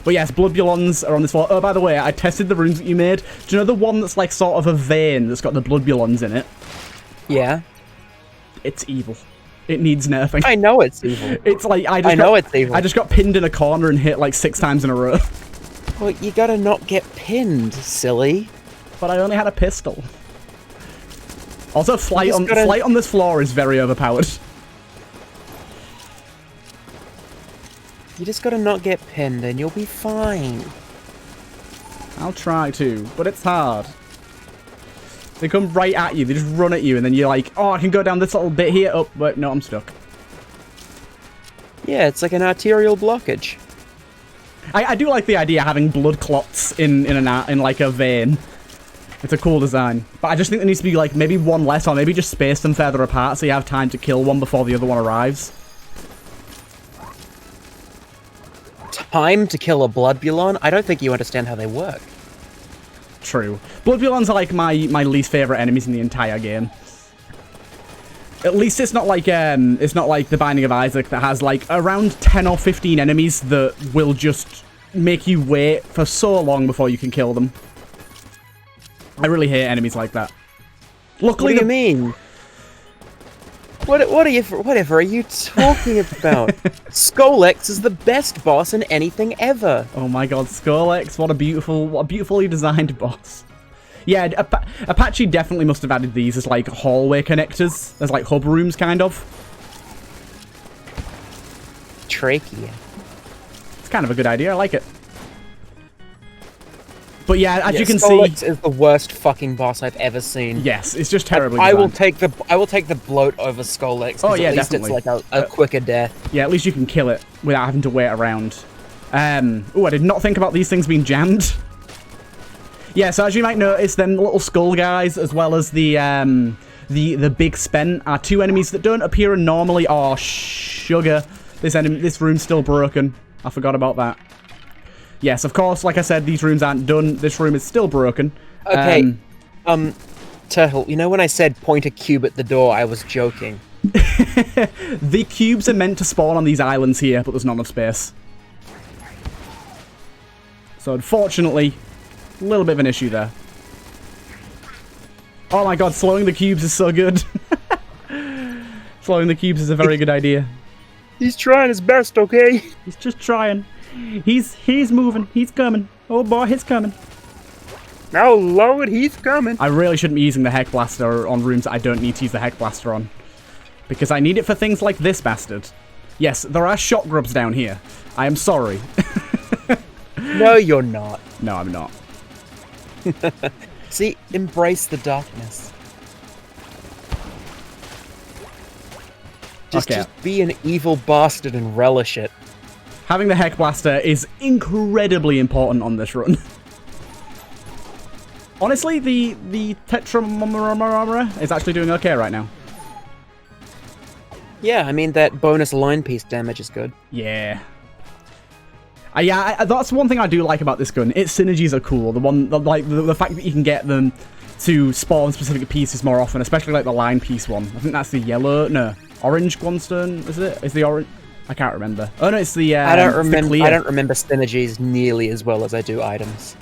But yes, Bloodbulons are on this floor. Oh, by the way, I tested the runes that you made. Do you know the one that's like sort of a vein that's got the Bloodbulons in it? Yeah. It's evil. It needs nerfing. I know it's evil. It's like it's evil. I just got pinned in a corner and hit like 6 times in a row. Well, you gotta not get pinned, silly. But I only had a pistol. Also, flight on this floor is very overpowered. You just gotta not get pinned and you'll be fine. I'll try to, but it's hard. They come right at you, they just run at you, and then you're like, oh, I can go down this little bit here. Oh, but no, I'm stuck. Yeah, it's like an arterial blockage. I do like the idea of having blood clots in like a vein. It's a cool design. But I just think there needs to be like maybe one less, or maybe just space them further apart so you have time to kill one before the other one arrives. Time to kill a Bloodbulon? I don't think you understand how they work. True. Bloodbulons are like my least favorite enemies in the entire game. At least it's not like the Binding of Isaac that has like around 10 or 15 enemies that will just make you wait for so long before you can kill them. I really hate enemies like that. Luckily, what do you mean? Whatever are you talking about? Skolex is the best boss in anything ever. Oh my god, Skolex, what a beautifully designed boss. Yeah, Apache definitely must have added these as like hallway connectors, as like hub rooms kind of. Trachea. It's kind of a good idea, I like it. But yeah, as you can Skolex see, is the worst fucking boss I've ever seen. Yes, it's just terribly I will designed. take the bloat over Skolex. Oh yeah, at least definitely. It's like a quicker death. Yeah, at least you can kill it without having to wait around. Oh, I did not think about these things being jammed. Yeah, so as you might notice, then the little skull guys, as well as the big spent, are two enemies that don't appear normally. Oh, sugar! This room's still broken. I forgot about that. Yes, of course, like I said, these rooms aren't done. This room is still broken. Okay, Turtle, you know when I said point a cube at the door, I was joking. The cubes are meant to spawn on these islands here, but there's not enough space. So unfortunately, a little bit of an issue there. Oh my god, slowing the cubes is so good. Slowing the cubes is a very good idea. He's trying his best, okay? He's just trying. He's moving. He's coming. Oh boy, he's coming. Oh Lord, he's coming. I really shouldn't be using the Heck Blaster on rooms that I don't need to use the Heck Blaster on. Because I need it for things like this bastard. Yes, there are shot grubs down here. I am sorry. No, you're not. No, I'm not. See, embrace the darkness. Just be an evil bastard and relish it. Having the Heck Blaster is incredibly important on this run. Honestly, the TheTurtleMelon is actually doing okay right now. Yeah, I mean, that bonus line piece damage is good. Yeah. Yeah, that's one thing I do like about this gun. Its synergies are cool. The fact that you can get them to spawn specific pieces more often, especially like the line piece one. I think that's the orange Gunstone, is it? Is the orange? I can't remember. Oh no, it's the I don't remember. clear. I don't remember synergies nearly as well as I do items.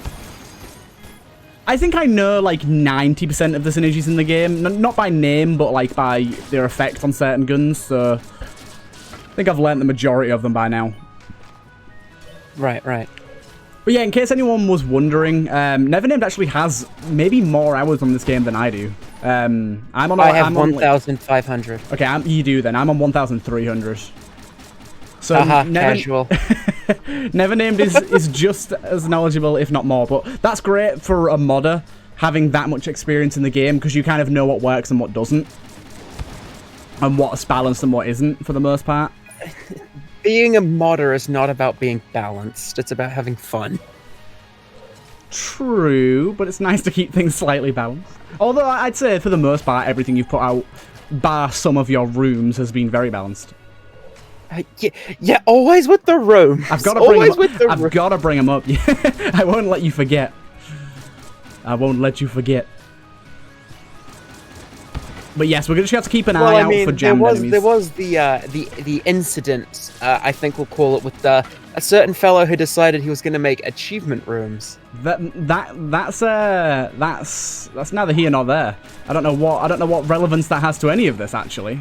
I think I know like 90% of the synergies in the game, not by name, but like by their effect on certain guns. So I think I've learnt the majority of them by now. Right, right. But yeah, in case anyone was wondering, Nevernamed actually has maybe more hours on this game than I do. I have 1,500. Okay, you do then. I'm on 1,300. So casual. Nevernamed is just as knowledgeable, if not more. But that's great for a modder, having that much experience in the game, because you kind of know what works and what doesn't. And what's balanced and what isn't, for the most part. Being a modder is not about being balanced. It's about having fun. True, but it's nice to keep things slightly balanced. Although I'd say, for the most part, everything you've put out, bar some of your rooms, has been very balanced. Yeah, always with the room. I've got to bring them up. I won't let you forget. I won't let you forget. But yes, we're going to have to keep an eye out for jammed enemies. There was the incident, I think we'll call it, with a certain fellow who decided he was going to make achievement rooms. That's neither here nor there. I don't know what relevance that has to any of this, actually.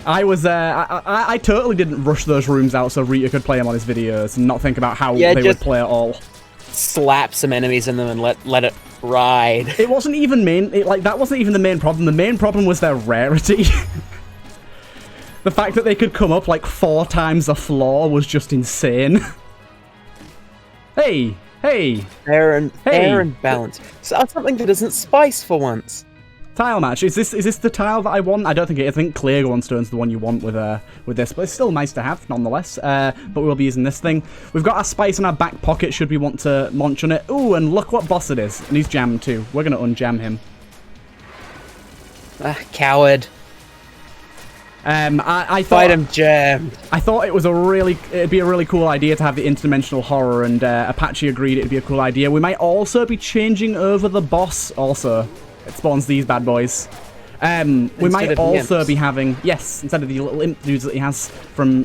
I totally didn't rush those rooms out so Rita could play them on his videos and not think about how they would play at all. Slap some enemies in them and let it ride. It wasn't even that wasn't even the main problem. The main problem was their rarity. The fact that they could come up like 4 times the floor was just insane. Hey. Fair and balance. So something that isn't spice for once. Tile match. Is this the tile that I want? I don't think it is. I think clear stone's the one you want with this, but it's still nice to have nonetheless. But we'll be using this thing. We've got our spice in our back pocket should we want to launch on it. Ooh, and look what boss it is. And he's jammed too. We're gonna unjam him. Coward. I thought fight him jammed. I thought it'd be a really cool idea to have the interdimensional horror, and Apache agreed it'd be a cool idea. We might also be changing over the boss also. It spawns these bad boys. We might also be having, yes, instead of the little imp dudes that he has from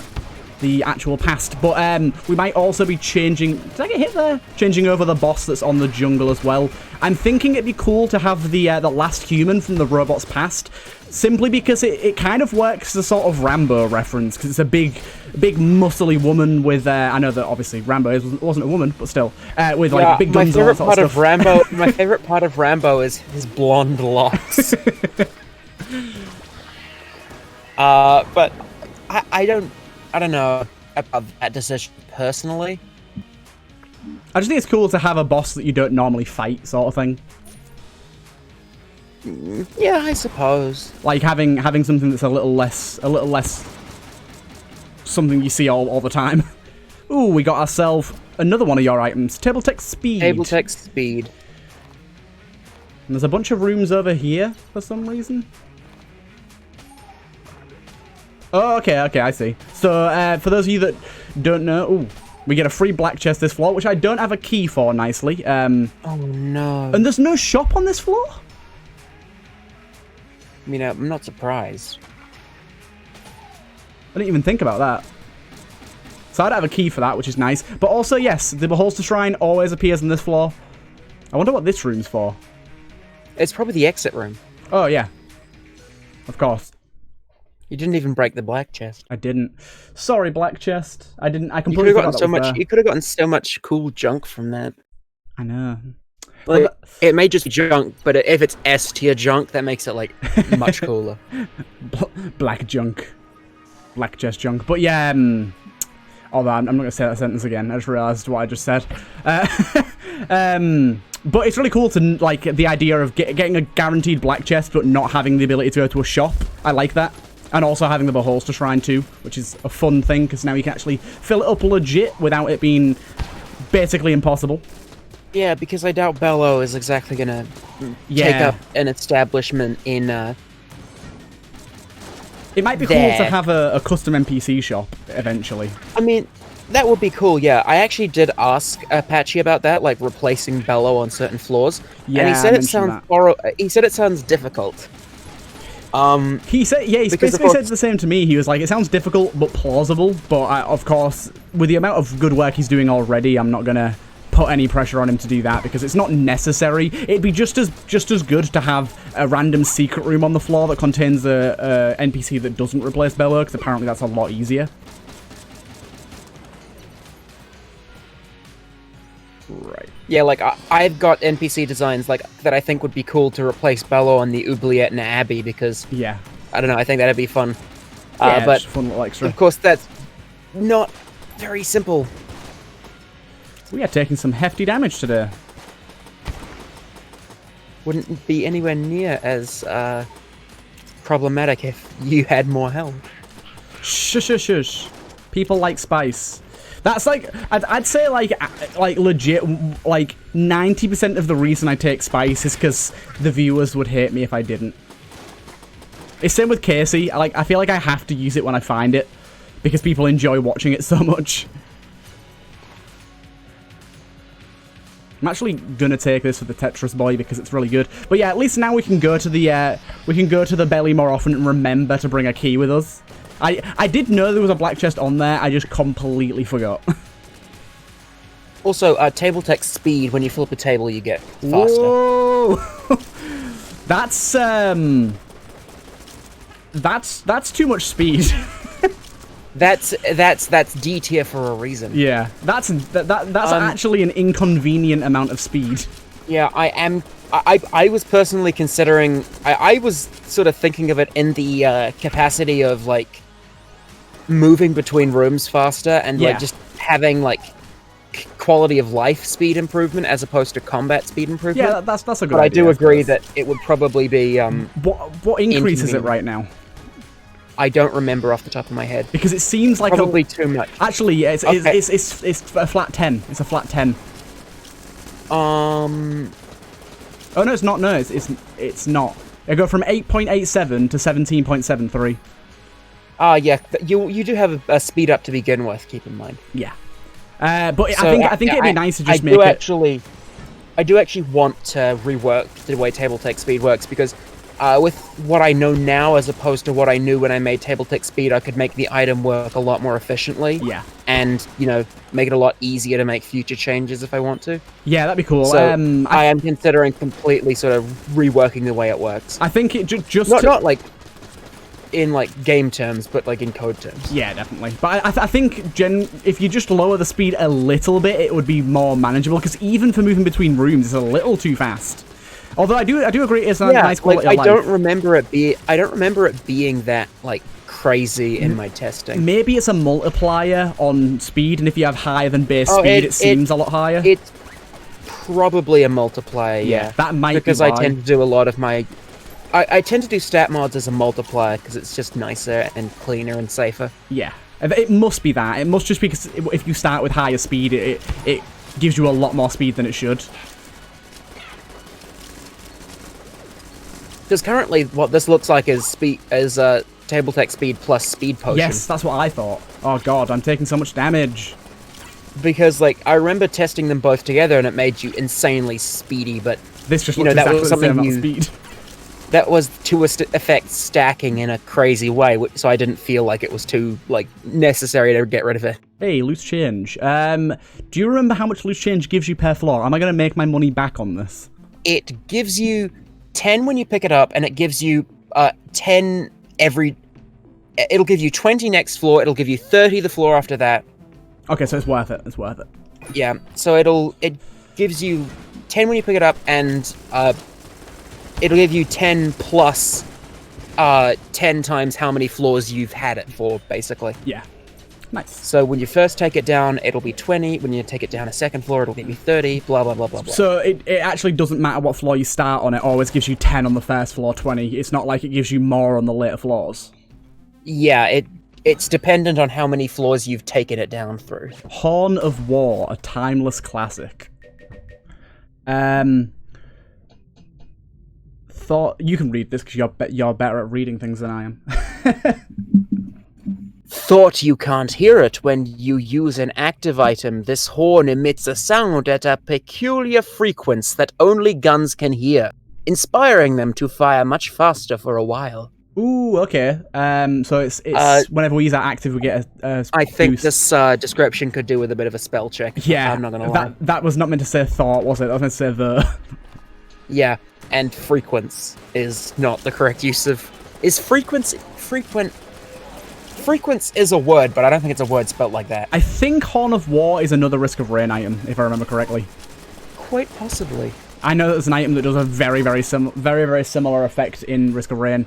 the actual past. But we might also be changing, did I get hit there? Changing over the boss that's on the jungle as well. I'm thinking it'd be cool to have the last human from the robot's past, simply because it kind of works as a sort of Rambo reference, because it's a big muscly woman with, I know that obviously Rambo wasn't a woman, but still, with like big guns and all that sort of stuff. My favorite part of Rambo is his blonde locks. But I don't know about that decision personally. I just think it's cool to have a boss that you don't normally fight, sort of thing. Yeah, I suppose. Like having something that's a little less something you see all the time. Ooh, we got ourselves another one of your items. Table tech speed. Table tech speed. And there's a bunch of rooms over here for some reason. Oh, okay, I see. So, for those of you that don't know, ooh, we get a free black chest this floor, which I don't have a key for, nicely. Oh, no. And there's no shop on this floor? I mean, I'm not surprised. I didn't even think about that. So I'd have a key for that, which is nice. But also, yes, the Beholster Shrine always appears on this floor. I wonder what this room's for. It's probably the exit room. Oh, yeah. Of course. You didn't even break the black chest. I didn't. Sorry, black chest. I completely forgot that was there. You could have gotten so much cool junk from that. I know. Like, it may just be junk, but if it's S tier junk, that makes it like much cooler. Black junk. Black chest junk. But yeah, although I'm not going to say that sentence again. I just realised what I just said. But it's really cool to, like, the idea of getting a guaranteed black chest, but not having the ability to go to a shop. I like that. And also having the Beholster Shrine too, which is a fun thing, because now you can actually fill it up legit without it being basically impossible. Yeah, because I doubt Bello is exactly going to take up an establishment in... It might be cool to have a custom NPC shop, eventually. I mean, that would be cool, yeah. I actually did ask Apache about that, like replacing Bello on certain floors. Yeah, and he said it sounds difficult. He basically said the same to me. He was like, it sounds difficult but plausible, but of course, with the amount of good work he's doing already, I'm not gonna put any pressure on him to do that because it's not necessary. It'd be just as good to have a random secret room on the floor that contains a NPC that doesn't replace Bello, because apparently that's a lot easier. Right. Yeah, like, I've got NPC designs like that I think would be cool to replace Bello on the Oubliette and Abbey, because, yeah, I don't know, I think that'd be fun. Yeah, but, fun little extra. Of course, that's not very simple. We are taking some hefty damage today. Wouldn't be anywhere near as problematic if you had more health. Shush. People like spice. That's like, I'd say like legit, like 90% of the reason I take spice is because the viewers would hate me if I didn't. It's same with Casey. I feel like I have to use it when I find it because people enjoy watching it so much. I'm actually gonna take this for the Tetris boy because it's really good. But yeah, at least now we can go to the belly more often and remember to bring a key with us. I did know there was a black chest on there, I just completely forgot. Also, table tech speed, when you flip a table, you get faster. Whoa! That's too much speed. That's D tier for a reason. Yeah, that's actually an inconvenient amount of speed. Yeah, I was personally considering, I was sort of thinking of it in the capacity of, like, moving between rooms faster and, like, just having, like, quality of life speed improvement as opposed to combat speed improvement. Yeah, that's a good idea. But I do agree that it would probably be, What increase is it right now? I don't remember off the top of my head. Because it seems like probably too much. Actually, yeah, it's a flat 10. It's a flat 10. Oh no, it's not. No, it's not. It go from 8.87 to 17.73. Yeah, you do have a speed up to begin with. Keep in mind. Yeah, but so, I think it'd be nice to just make it. I do actually want to rework the way table tech speed works because. With what I know now, as opposed to what I knew when I made table tech speed, I could make the item work a lot more efficiently. Yeah. And, you know, make it a lot easier to make future changes if I want to. Yeah, that'd be cool. So I am considering completely sort of reworking the way it works. I think it just... Not like in, like, game terms, but, like, in code terms. Yeah, definitely. But I think, if you just lower the speed a little bit, it would be more manageable, because even for moving between rooms, it's a little too fast. Although I do agree it's a nice quality of life. I don't remember it being that, like, crazy in my testing. Maybe it's a multiplier on speed, and if you have higher than base speed, it seems a lot higher. It's probably a multiplier, yeah. That might because be why. I tend to do a lot of my... I tend to do stat mods as a multiplier, because it's just nicer and cleaner and safer. Yeah. It must be that. It must just be because if you start with higher speed, it gives you a lot more speed than it should. Because currently, what this looks like is table tech speed plus speed potion. Yes, that's what I thought. Oh god, I'm taking so much damage. Because, like, I remember testing them both together, and it made you insanely speedy. But this just looks exactly the same amount of speed. That was two effects stacking in a crazy way, so I didn't feel like it was too necessary to get rid of it. Hey, loose change. Do you remember how much loose change gives you per floor? Am I going to make my money back on this? It gives you 10 when you pick it up, and it gives you 10 every... It'll give you 20 next floor, it'll give you 30 the floor after that. Okay, so it's worth it. It's worth it. Yeah, so it gives you 10 when you pick it up, and it'll give you 10 plus 10 times how many floors you've had it for, basically. Yeah. Nice. So when you first take it down, it'll be 20. When you take it down a second floor, it'll give you 30, blah, blah, blah, blah, blah. So it actually doesn't matter what floor you start on, it always gives you 10 on the first floor, 20. It's not like it gives you more on the later floors. Yeah, it's dependent on how many floors you've taken it down through. Horn of War, a timeless classic. Thought you can read this because you're better at reading things than I am. Thought you can't hear it when you use an active item. This horn emits a sound at a peculiar frequency that only guns can hear, inspiring them to fire much faster for a while. Ooh, okay. So it's whenever we use that active, we get a I think boost. this description could do with a bit of a spell check. Yeah, I'm not gonna lie. That was not meant to say thought, was it? I was meant to say the. Yeah, and frequency is not the correct use of... Is frequency... Frequency is a word, but I don't think it's a word spelled like that. I think Horn of War is another Risk of Rain item, if I remember correctly. Quite possibly. I know there's an item that does a very, very similar effect in Risk of Rain.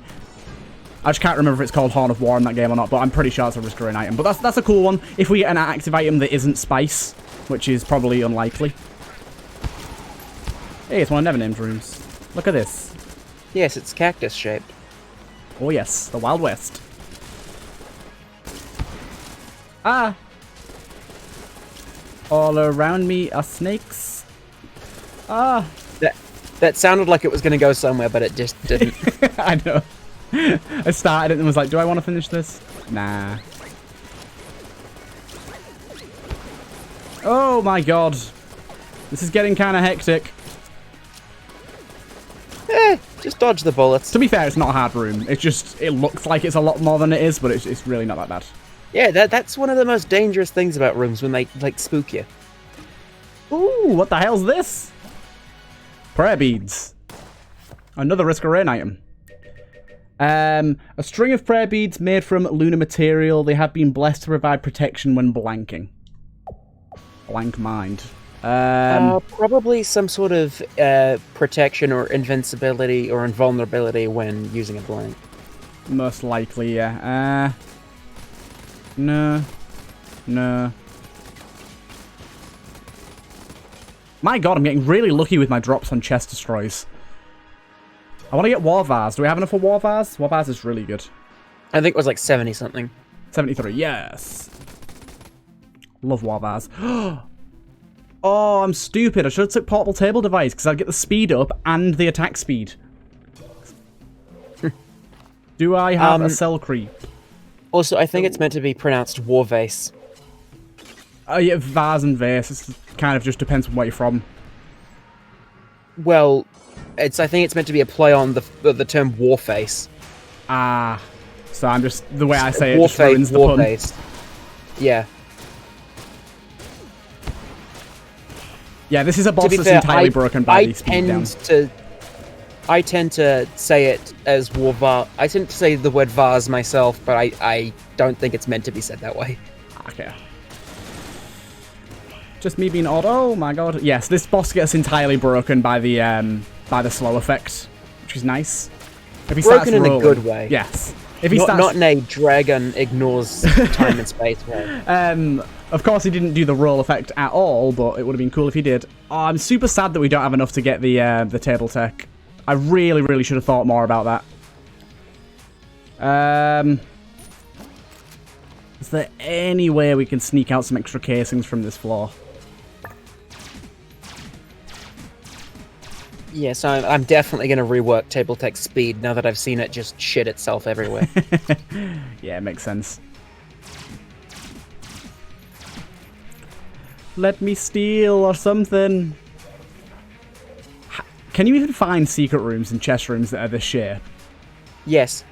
I just can't remember if it's called Horn of War in that game or not, but I'm pretty sure it's a Risk of Rain item. But that's a cool one. If we get an active item that isn't Spice, which is probably unlikely. Hey, it's one of Nevernamed rooms. Look at this. Yes, it's cactus-shaped. Oh yes, the Wild West. Ah! All around me are snakes. Ah! That sounded like it was going to go somewhere, but it just didn't. I know. I started it and was like, do I want to finish this? Nah. Oh my god. This is getting kind of hectic. Just dodge the bullets. To be fair, it's not a hard room. It's just, it looks like it's a lot more than it is, but it's really not that bad. Yeah, that's one of the most dangerous things about rooms, when they, like, spook you. Ooh, what the hell's this? Prayer beads. Another Risk of Rain item. A string of prayer beads made from lunar material. They have been blessed to provide protection when blanking. Blank mind. Probably some sort of protection or invincibility or invulnerability when using a blank. Most likely, yeah. No. My god, I'm getting really lucky with my drops on chest destroys. I want to get War Vase. Do we have enough for War Vase? War Vase is really good. I think it was like 70-something. 73, yes. Love War Vase. Oh, I'm stupid. I should have took Portable Table Device, because I'd get the speed up and the attack speed. Do I have a cell creep? Also, I think it's meant to be pronounced War Vase. Oh, yeah, Vase and Vase. It kind of just depends on where you're from. Well, I think it's meant to be a play on the term Warface. Ah. So I'm just, the way I say it just ruins the pun. Warface. Yeah. Yeah, this is a boss that's entirely broken by the speed down. I tend to say it as I tend to say the word vase myself, but I don't think it's meant to be said that way. Okay. Just me being odd. Oh my god. Yes, this boss gets entirely broken by the slow effect, which is nice. If he broken starts in rolling, a good way. Yes. If he not in a dragon ignores time and space way. Of course, he didn't do the roll effect at all, but it would have been cool if he did. Oh, I'm super sad that we don't have enough to get the table tech. I really, really should have thought more about that. Is there any way we can sneak out some extra casings from this floor? Yes, I'm definitely going to rework table tech speed now that I've seen it just shit itself everywhere. Yeah, it makes sense. Let me steal or something. Can you even find secret rooms and chest rooms that are this shape? Yes.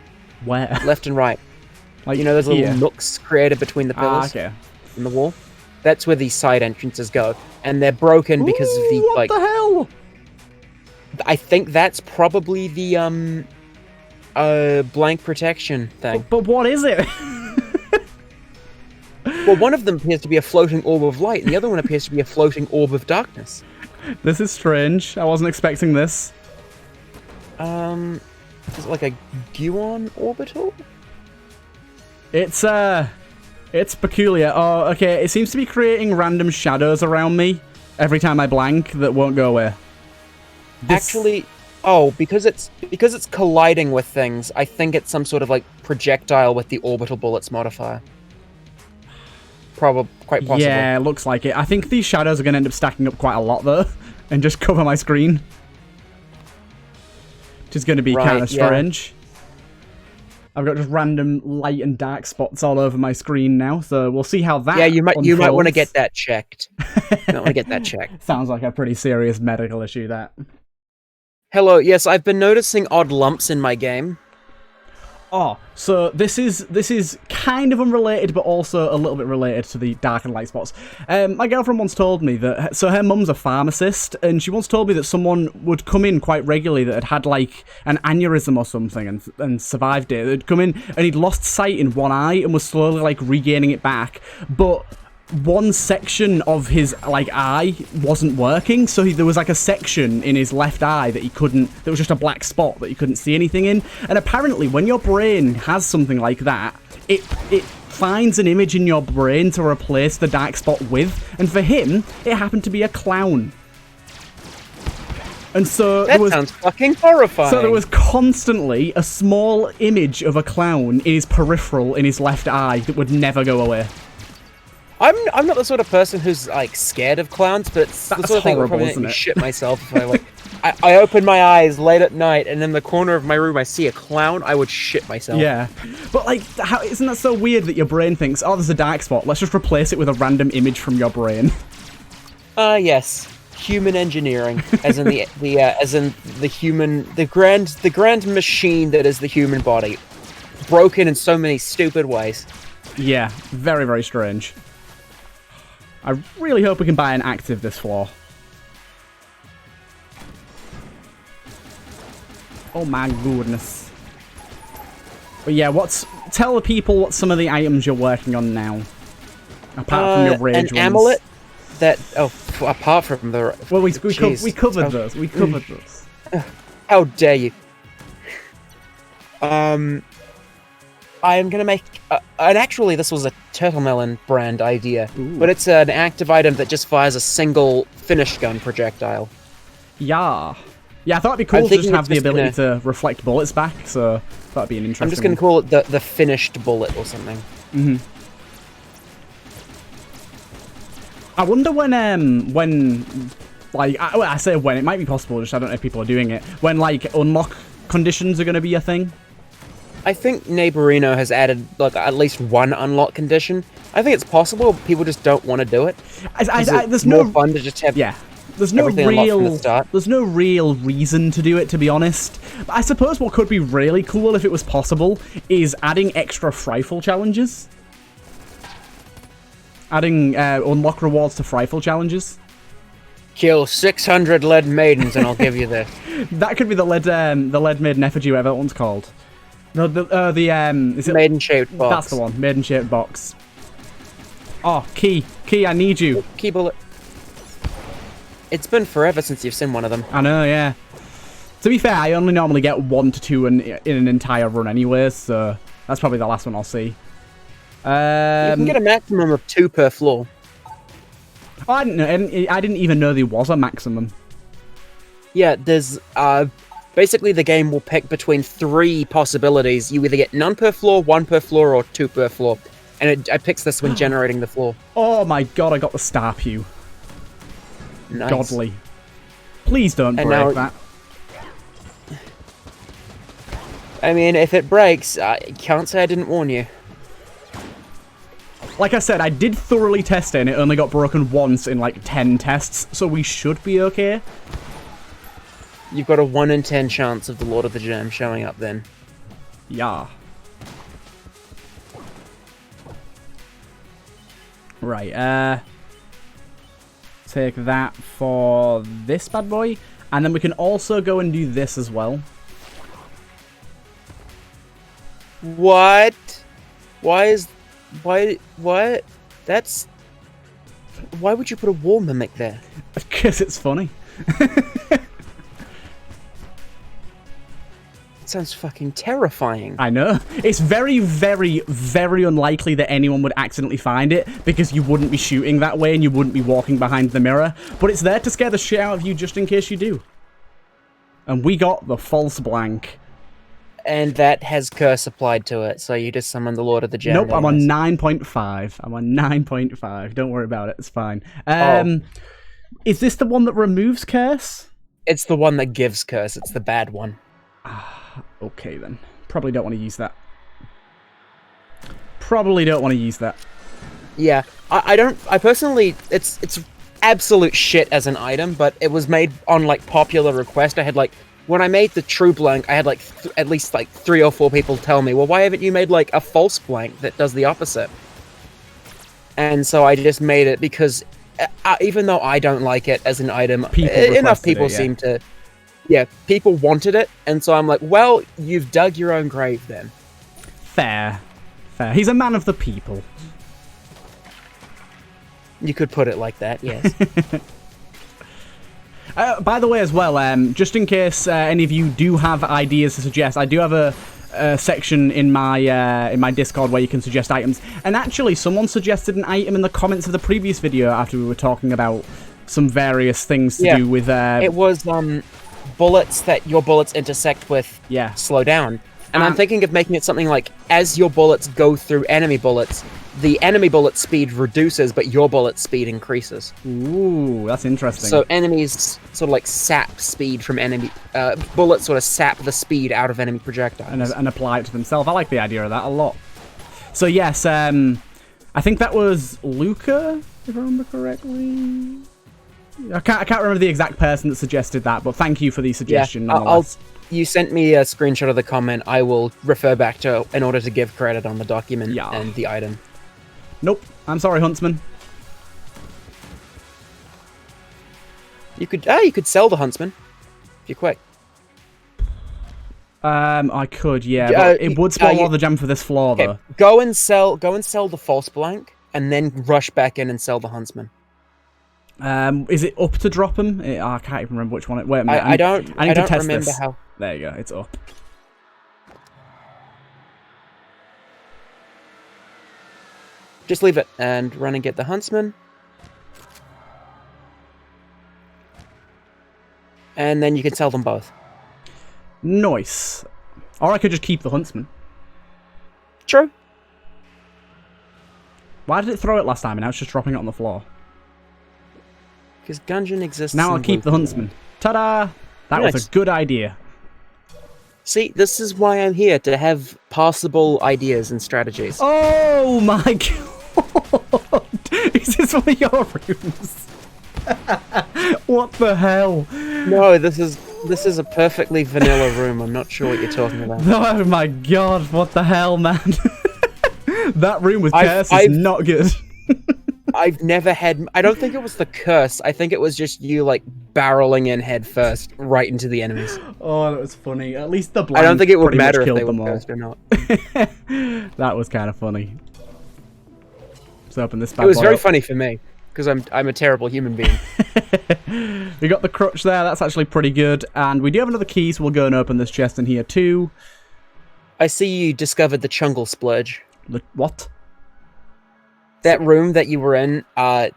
Where? Left and right. Like, you know those little nooks created between the pillars in the wall? That's where these side entrances go. And they're broken because of the, what the hell? I think that's probably the, blank protection thing. But what is it? Well, one of them appears to be a floating orb of light, and the other one appears to be a floating orb of darkness. This is strange. I wasn't expecting this. Is it like a Guon orbital? It's peculiar. Oh, okay. It seems to be creating random shadows around me every time I blank that won't go away. Actually, because it's colliding with things, I think it's some sort of like projectile with the orbital bullets modifier. Quite possible. Yeah, it looks like it. I think these shadows are going to end up stacking up quite a lot, though, and just cover my screen. Which is going to be kind of strange. I've got just random light and dark spots all over my screen now, so we'll see how that you might want to get that checked. Sounds like a pretty serious medical issue, that. Hello, yes, I've been noticing odd lumps in my game. Oh, so this is kind of unrelated, but also a little bit related to the dark and light spots. My girlfriend once told me that, so her mum's a pharmacist, and she once told me that someone would come in quite regularly that had like an aneurysm or something and survived it. They'd come in and he'd lost sight in one eye and was slowly like regaining it back, but one section of his like eye wasn't working, so there was like a section in his left eye that there was just a black spot that he couldn't see anything in. And apparently when your brain has something like that, it finds an image in your brain to replace the dark spot with, and for him it happened to be a clown. And so that sounds fucking horrifying. So there was constantly a small image of a clown in his peripheral in his left eye that would never go away. I'm not the sort of person who's like scared of clowns, but it's the sort of thing that probably make me shit myself if I like. I open my eyes late at night and in the corner of my room I see a clown, I would shit myself. Yeah, but like, isn't that so weird that your brain thinks, oh, there's a dark spot, let's just replace it with a random image from your brain? Yes. human engineering, as in the grand machine that is the human body, broken in so many stupid ways. Yeah, very, very strange. I really hope we can buy an active this floor. Oh my goodness. But yeah, tell the people what some of the items you're working on now. Apart from your rage ones. An amulet that, apart from the... Well, we covered those. We covered those. How dare you. I am going to make... and actually, this was a TurtleMelon brand idea. Ooh. But it's an active item that just fires a single finished gun projectile. Yeah. Yeah, I thought it'd be cool to just have the ability to reflect bullets back, so that'd be an interesting I'm just going to call it the finished bullet or something. Mm-hmm. I wonder when like, I say when, it might be possible, just I don't know if people are doing it, when, like, unlock conditions are going to be a thing. I think Neighborino has added, like, at least one unlock condition. I think it's possible, people just don't want to do it. There's more fun to just have... Yeah. There's no real reason to do it, to be honest. But I suppose what could be really cool if it was possible is adding extra rifle challenges. Adding unlock rewards to rifle challenges. Kill 600 lead maidens and I'll give you this. That could be the lead maiden effigy, whatever that one's called. No, is it maiden-shaped box? That's the one, maiden-shaped box. Oh, Key, I need you. Key bullet. It's been forever since you've seen one of them. I know, yeah. To be fair, I only normally get 1 to 2 in an entire run anyway, so that's probably the last one I'll see. You can get a maximum of 2 per floor. Oh, I didn't even know there was a maximum. Yeah, there's... basically, the game will pick between 3 possibilities. You either get none per floor, 1 per floor, or 2 per floor. And it picks this when generating the floor. Oh my god, I got the star pew. Nice. Godly. Please don't break that. I mean, if it breaks, I can't say I didn't warn you. Like I said, I did thoroughly test it, and it only got broken once in like 10 tests, so we should be okay. You've got a 1 in 10 chance of the Lord of the Gem showing up then. Yeah. Right, take that for this bad boy, and then we can also go and do this as well. What? What? That's... Why would you put a wall mimic there? Because it's funny. It sounds fucking terrifying. I know. It's very, very, very unlikely that anyone would accidentally find it, because you wouldn't be shooting that way and you wouldn't be walking behind the mirror. But it's there to scare the shit out of you just in case you do. And we got the false blank. And that has curse applied to it, so you just summon the Lord of the Gem. Nope, I'm on 9.5. I'm on 9.5. Don't worry about it. It's fine. Is this the one that removes curse? It's the one that gives curse. It's the bad one. Okay, then. Probably don't want to use that. Probably don't want to use that. Yeah, I personally, it's absolute shit as an item, but it was made on, like, popular request. I had, like, when I made the true blank, I had, like, at least, like, 3 or 4 people tell me, well, why haven't you made, like, a false blank that does the opposite? And so I just made it because, even though I don't like it as an item, enough people seem to... Yeah, people wanted it, and so I'm like, well, you've dug your own grave then. Fair. Fair. He's a man of the people. You could put it like that, yes. By the way, as well, just in case any of you do have ideas to suggest, I do have a section in my Discord where you can suggest items. And actually, someone suggested an item in the comments of the previous video after we were talking about some various things to do with... It was, bullets that your bullets intersect with slow down. And I'm thinking of making it something like, as your bullets go through enemy bullets, the enemy bullet speed reduces, but your bullet speed increases. Ooh, that's interesting. So enemies sort of like sap speed from enemy... bullets sort of sap the speed out of enemy projectiles. And apply it to themselves. I like the idea of that a lot. So yes, I think that was Luca, if I remember correctly. I can't remember the exact person that suggested that, but thank you for the suggestion. Yeah, you sent me a screenshot of the comment. I will refer back to in order to give credit on the document and the item. Nope. I'm sorry, Huntsman. You could sell the Huntsman if you're quick. I could, yeah, but it would spoil all the gem for this floor, though. Go and sell the false blank, and then rush back in and sell the Huntsman. Is it up to drop them? I can't even remember which one. Wait a minute. I don't remember this. how. There you go. It's up. Just leave it and run and get the Huntsman. And then you can sell them both. Nice. Or I could just keep the Huntsman. True. Why did it throw it last time and now it's just dropping it on the floor? Because Gungeon exists. Now I'll keep the Huntsman. Ta-da! That was a good idea. See, this is why I'm here, to have possible ideas and strategies. Oh my god! Is this one of your rooms? What the hell? No, this is a perfectly vanilla room. I'm not sure what you're talking about. Oh my god, what the hell, man? That room with curse is not good. I've never had... I don't think it was the curse. I think it was just you, like, barreling in head first right into the enemies. Oh, that was funny. At least the blind I don't think it would matter if they were were cursed or not. That was kind of funny. Let's open this bad boy. It was very funny for me, because I'm a terrible human being. We got the crutch there. That's actually pretty good. And we do have another key, so we'll go and open this chest in here too. I see you discovered the Chungle Splurge. What? That room that you were in,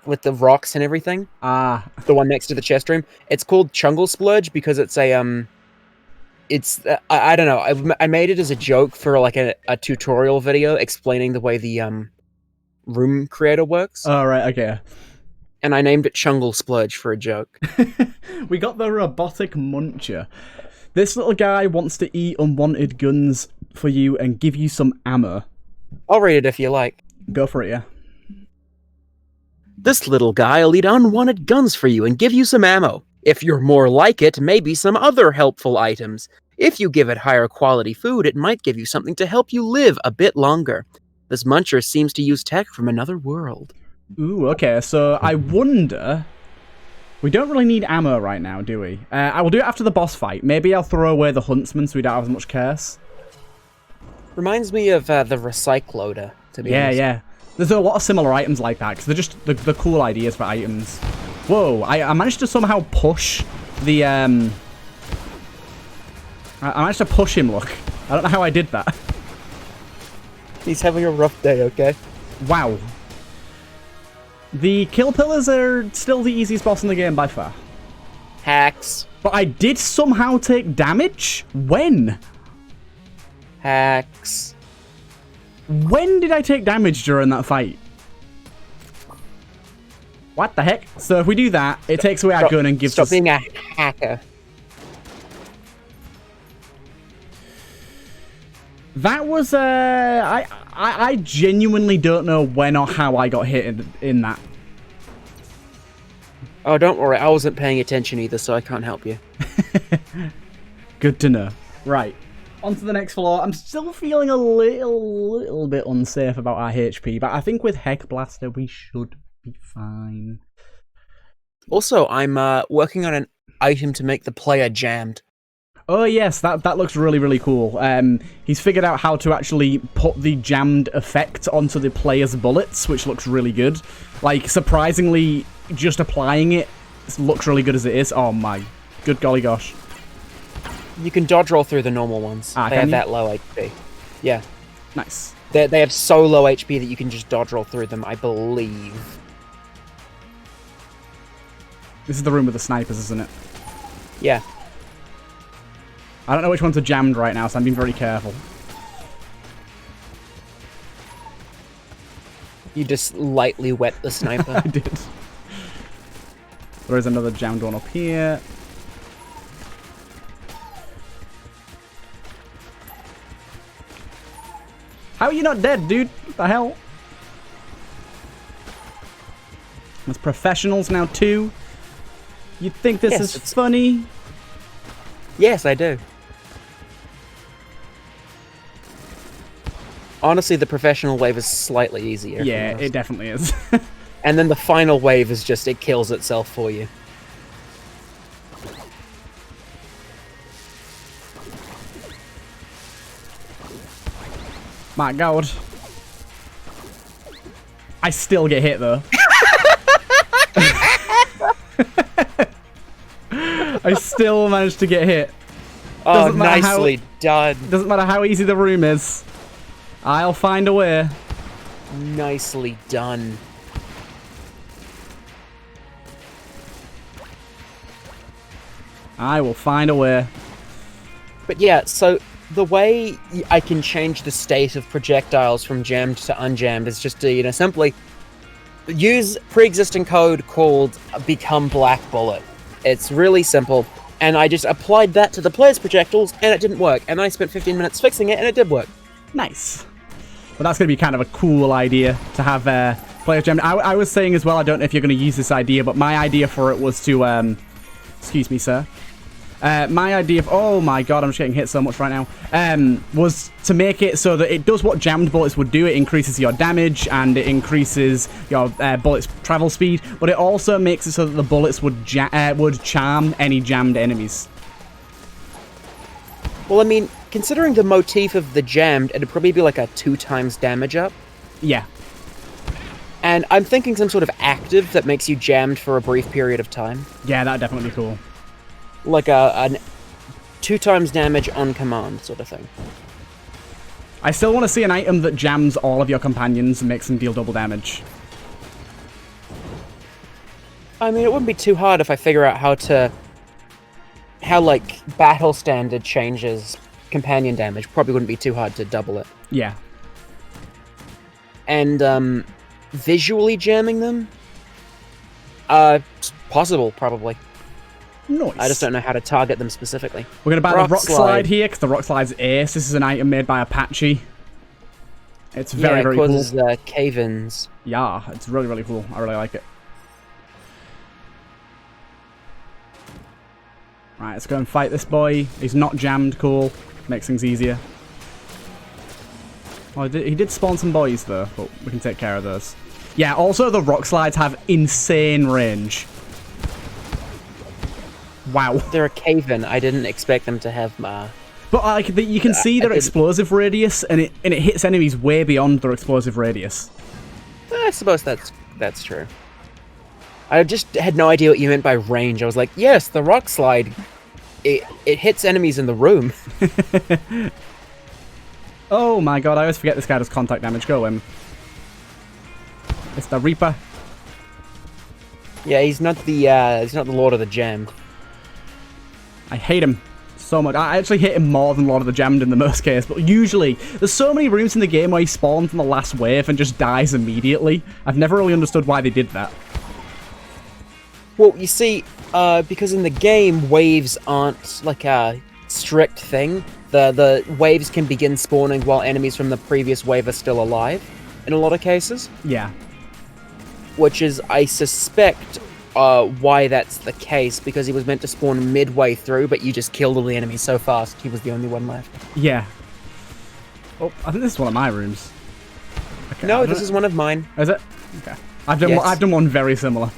with the rocks and everything. Ah. The one next to the chest room. It's called Chungle Splurge because it's a, it's, I don't know. I made it as a joke for, like, a tutorial video explaining the way the, room creator works. Oh, right, okay. And I named it Chungle Splurge for a joke. We got the robotic muncher. This little guy wants to eat unwanted guns for you and give you some ammo. I'll read it if you like. Go for it, yeah. This little guy'll eat unwanted guns for you and give you some ammo. If you're more like it, maybe some other helpful items. If you give it higher quality food, it might give you something to help you live a bit longer. This muncher seems to use tech from another world. Ooh, okay, so I wonder... We don't really need ammo right now, do we? I will do it after the boss fight. Maybe I'll throw away the huntsman so we don't have as much curse. Reminds me of the Recycloader, to be honest. Yeah. There's a lot of similar items like that, because they're just the cool ideas for items. Whoa, I managed to somehow push the, I managed to push him, look. I don't know how I did that. He's having a rough day, okay? Wow. The kill pillars are still the easiest boss in the game by far. Hacks. But I did somehow take damage? When? Hacks. When did I take damage during that fight? What the heck? So if we do that, it takes away our gun and gives us... Stop being a hacker. That was, I genuinely don't know when or how I got hit in that. Oh, don't worry. I wasn't paying attention either, so I can't help you. Good to know. Right. On to the next floor. I'm still feeling a little bit unsafe about our HP, but I think with Heck Blaster we should be fine. Also, I'm working on an item to make the player jammed. Oh yes, that looks really, really cool. He's figured out how to actually put the jammed effect onto the player's bullets, which looks really good. Like, surprisingly, just applying it looks really good as it is. Oh my good golly gosh. You can dodge roll through the normal ones. They have that low HP. Yeah. Nice. They have so low HP that you can just dodge roll through them, I believe. This is the room with the snipers, isn't it? Yeah. I don't know which ones are jammed right now, so I'm being very careful. You just lightly wet the sniper. I did. There is another jammed one up here. How are you not dead, dude? What the hell? There's professionals now, too. You think this Yes, is funny? Yes, I do. Honestly, the professional wave is slightly easier. Yeah, it definitely is. And then the final wave is just, it kills itself for you. My god. I still get hit, though. I still managed to get hit. Oh, nicely done. Doesn't matter how easy the room is. I'll find a way. Nicely done. I will find a way. But yeah, so the way I can change the state of projectiles from jammed to unjammed is just to, simply use pre-existing code called Become Black Bullet. It's really simple, and I just applied that to the player's projectiles, and it didn't work. And I spent 15 minutes fixing it, and it did work. Nice. Well, that's going to be kind of a cool idea to have players jammed. I was saying as well, I don't know if you're going to use this idea, but my idea for it was to... excuse me, sir. My idea of... Oh my god, I'm just getting hit so much right now. Was to make it so that it does what jammed bullets would do. It increases your damage and it increases your bullets' travel speed. But it also makes it so that the bullets would charm any jammed enemies. Well, I mean, considering the motif of the jammed, it'd probably be like a 2 times damage up. Yeah. And I'm thinking some sort of active that makes you jammed for a brief period of time. Yeah, that'd definitely be cool. Like a 2 times damage on command sort of thing. I still want to see an item that jams all of your companions and makes them deal double damage. I mean, it wouldn't be too hard if I figure out how like battle standard changes companion damage. Probably wouldn't be too hard to double it. Yeah. And visually jamming them? Possible, probably. Nice. I just don't know how to target them specifically. We're going to buy the rock slide here, because the rock slide's ace. This is an item made by Apache. It's very, very cool. It causes cave-ins. Yeah, it's really, really cool. I really like it. Right, let's go and fight this boy. He's not jammed, cool. Makes things easier. Well, he did spawn some boys, though, but we can take care of those. Yeah, also the rock slides have insane range. Wow. They're a cave-in. I didn't expect them to have But like you can see their explosive radius, and it hits enemies way beyond their explosive radius. I suppose that's true. I just had no idea what you meant by range. I was like, yes, the rock slide. It hits enemies in the room. Oh my god, I always forget this guy does contact damage. Go him. It's the Reaper. Yeah, he's not the Lord of the Jam. I hate him so much. I actually hate him more than Lord of the Jammed in the most case, but usually there's so many rooms in the game where he spawns in the last wave and just dies immediately. I've never really understood why they did that. Well, you see, because in the game, waves aren't like a strict thing. The waves can begin spawning while enemies from the previous wave are still alive, in a lot of cases. Yeah. Which is, I suspect, why that's the case, because he was meant to spawn midway through, but you just killed all the enemies so fast, he was the only one left. Yeah. Oh, I think this is one of my rooms. Okay, no, this is one of mine. Is it? Okay. I've done one very similar.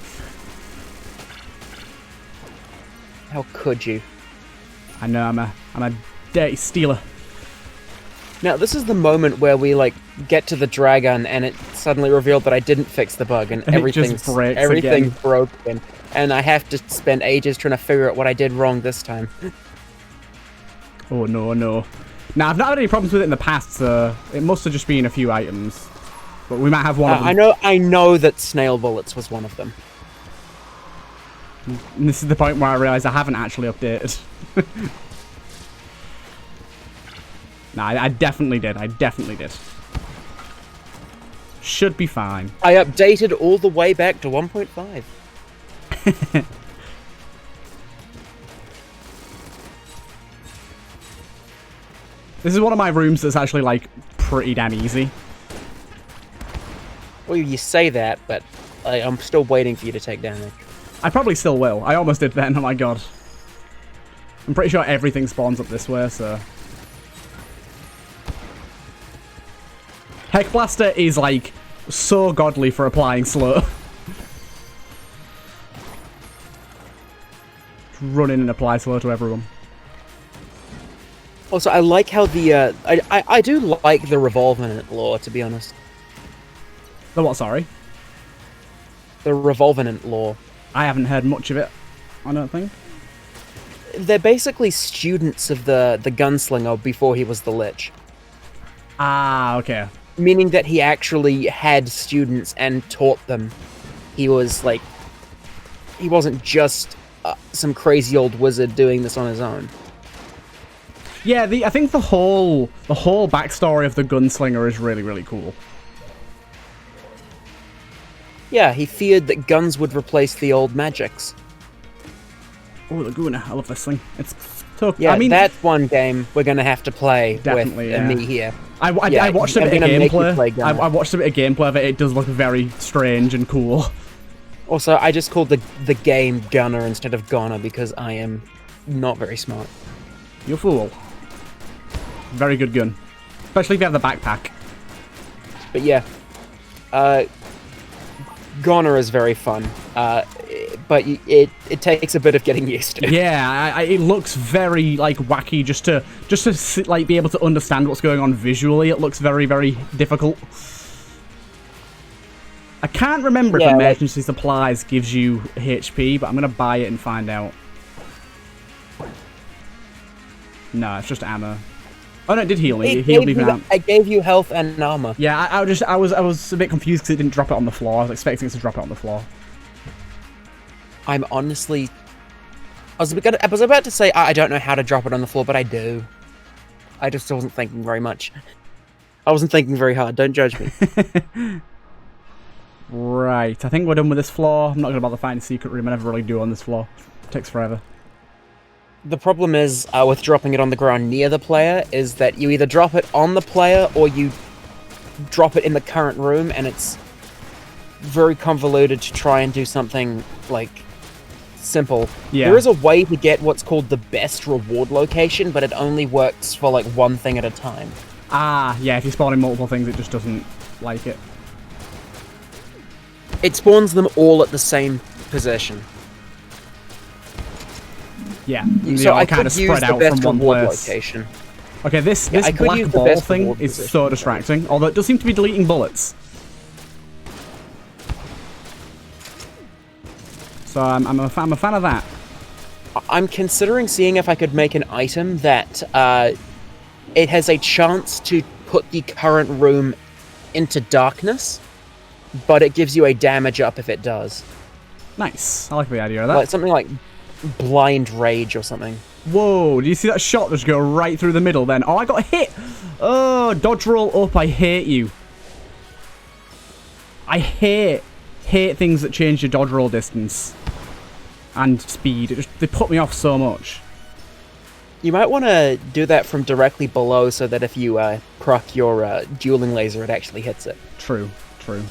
How could you? I know, I'm a dirty stealer. Now, this is the moment where we, like, get to the dragon, and it suddenly revealed that I didn't fix the bug, and everything's broken. And I have to spend ages trying to figure out what I did wrong this time. Oh, no, no. Now, I've not had any problems with it in the past, so it must have just been a few items. But we might have one of them. I know that snail bullets was one of them. And this is the point where I realise I haven't actually updated. No, I definitely did. I definitely did. Should be fine. I updated all the way back to 1.5. This is one of my rooms that's actually, like, pretty damn easy. Well, you say that, but I'm still waiting for you to take damage. I probably still will. I almost did then. Oh my god. I'm pretty sure everything spawns up this way, so... Heck Blaster is, like, so godly for applying slow. Run in and apply slow to everyone. Also, I like how the, I do like the Revolvenant lore, to be honest. The what, sorry? The Revolvenant lore. I haven't heard much of it, I don't think. They're basically students of the Gunslinger before he was the Lich. Ah, okay. Meaning that he actually had students and taught them. He was, like... He wasn't just some crazy old wizard doing this on his own. Yeah, I think the whole backstory of the Gunslinger is really, really cool. Yeah, he feared that guns would replace the old magics. Oh, Laguna, I love this thing. It's so... Yeah, I mean, that's one game we're going to have to play definitely, with yeah. Me here. I watched a I'm bit of gonna make you play gameplay. Gunner. I watched a bit of gameplay of it. It does look very strange and cool. Also, I just called the game Gunner instead of Goner because I am not very smart. You fool. Very good gun. Especially if you have the backpack. But yeah, Goner is very fun, but it takes a bit of getting used to. Yeah, it looks very like wacky just to like be able to understand what's going on visually. It looks very, very difficult. I can't remember if emergency supplies gives you HP, but I'm gonna buy it and find out. No, it's just ammo. Oh no, it did heal me. It healed me from that. It gave you health and armor. Yeah, I was a bit confused because it didn't drop it on the floor. I was expecting it to drop it on the floor. I'm honestly... I was about to say I don't know how to drop it on the floor, but I do. I just wasn't thinking very much. I wasn't thinking very hard. Don't judge me. Right, I think we're done with this floor. I'm not going to bother finding a secret room. I never really do on this floor. It takes forever. The problem is, with dropping it on the ground near the player, is that you either drop it on the player or you drop it in the current room, and it's very convoluted to try and do something, like, simple. Yeah. There is a way to get what's called the best reward location, but it only works for, like, one thing at a time. Ah, yeah, if you spawn in multiple things, it just doesn't like it. It spawns them all at the same position. Yeah, so I kind of could use spread the out best from one reward place. location. Okay, this I could use black the ball best thing reward is position. so distracting, although it does seem to be deleting bullets. So I'm a fan of that. I'm considering seeing if I could make an item that it has a chance to put the current room into darkness, but it gives you a damage up if it does. Nice. I like the idea of that. Like something like blind rage or something. Whoa, do you see that shot just go right through the middle then? Oh, I got hit! Oh, dodge roll up, I hate you. I hate things that change your dodge roll distance. And speed. They put me off so much. You might want to do that from directly below so that if you proc your dueling laser, it actually hits it. True, true.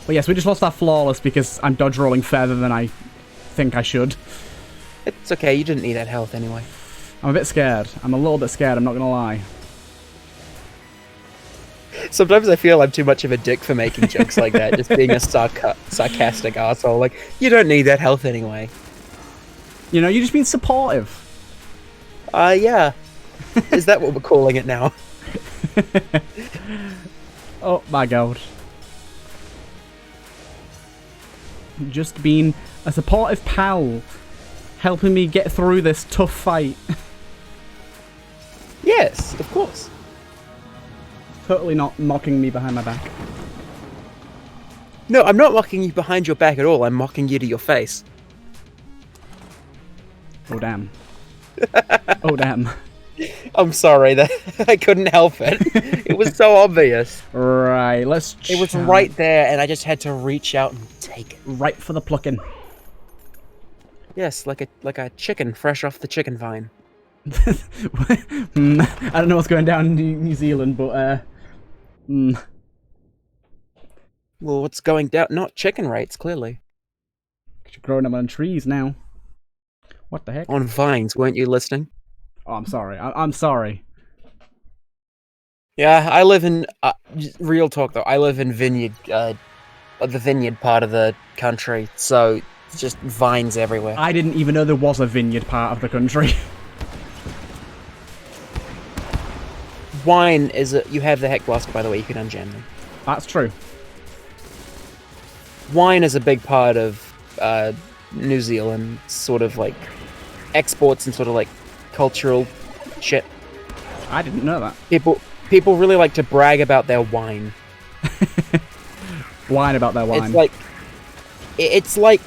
But yes, we just lost our flawless because I'm dodge rolling further than I think I should. It's okay, you didn't need that health anyway. I'm a bit scared. I'm a little bit scared, I'm not gonna lie. Sometimes I feel I'm too much of a dick for making jokes like that, just being a sarcastic asshole. Like, you don't need that health anyway. You know, you're just being supportive. Yeah. Is that what we're calling it now? Oh my god. Just being a supportive pal, helping me get through this tough fight. Yes, of course. Totally not mocking me behind my back. No, I'm not mocking you behind your back at all. I'm mocking you to your face. Oh damn. Oh damn. I'm sorry, that I couldn't help it. It was so obvious. Right, let's... It was right there, and I just had to reach out and take it. Right for the plucking. Yes, like a chicken fresh off the chicken vine. I don't know what's going down in New Zealand, but Well, what's going down? Not chicken rates, clearly. You're growing them on trees now. What the heck? On vines, weren't you listening? Oh, I'm sorry. I'm sorry. Yeah, I live in real talk though. I live in the vineyard part of the country, so it's just vines everywhere. I didn't even know there was a vineyard part of the country. Wine is you have the heck blaster, by the way. You can unjam them. That's true. Wine is a big part of New Zealand, sort of like exports and sort of like cultural shit. I didn't know that. People really like to brag about their wine. Whine about their wine. It's like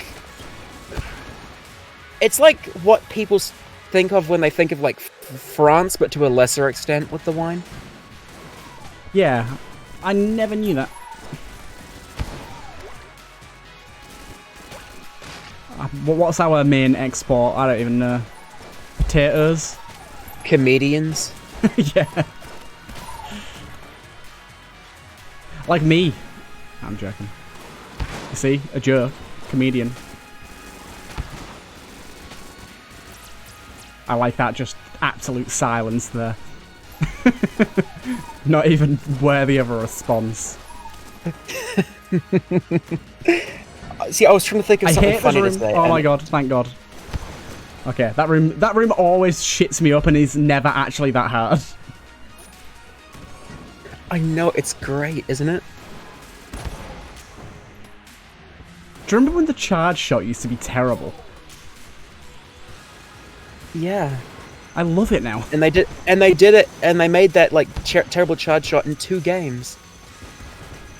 what people think of when they think of like France, but to a lesser extent with the wine. Yeah, I never knew that. What's our main export? I don't even know. Potatoes? Comedians? Yeah. Like me. I'm joking. You see? A joke. Comedian. I like that just absolute silence there. Not even worthy of a response. See, I was trying to think of something funny to say. Oh my god, thank god. Okay, that room always shits me up and is never actually that hard. I know, it's great, isn't it? Do you remember when the charge shot used to be terrible? Yeah. I love it now. And they did it, and they made that like terrible charge shot in 2 games.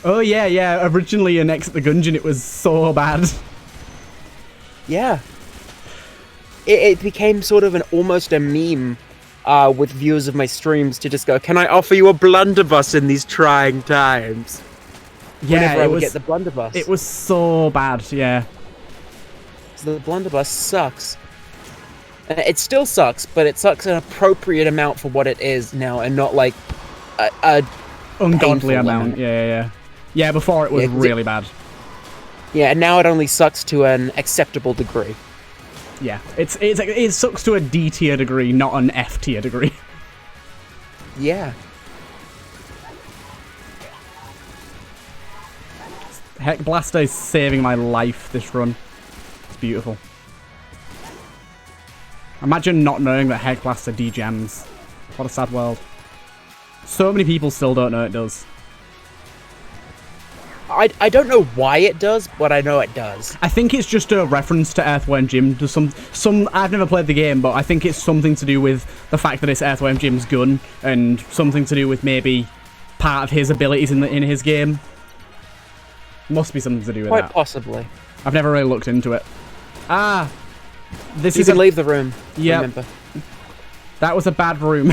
Oh yeah. Originally in Enter the Gungeon, it was so bad. Yeah. It became sort of almost a meme with viewers of my streams to just go, "Can I offer you a blunderbuss in these trying times?" Yeah, whenever I would get the blunderbuss. It was so bad, yeah. So the blunderbuss sucks. It still sucks, but it sucks an appropriate amount for what it is now, and not like a ungodly amount. Yeah. Yeah, before it was really bad. Yeah, and now it only sucks to an acceptable degree. Yeah, it sucks to a D tier degree, not an F tier degree. Yeah. Heck Blaster is saving my life this run. It's beautiful. Imagine not knowing that Heck Blaster dejams. What a sad world. So many people still don't know it does. I don't know why it does, but I know it does. I think it's just a reference to Earthworm Jim. To some I've never played the game, but I think it's something to do with the fact that it's Earthworm Jim's gun, and something to do with maybe part of his abilities in his game. Must be something to do with that. Quite possibly. I've never really looked into it. Ah, you can leave the room. Yeah, remember. That was a bad room.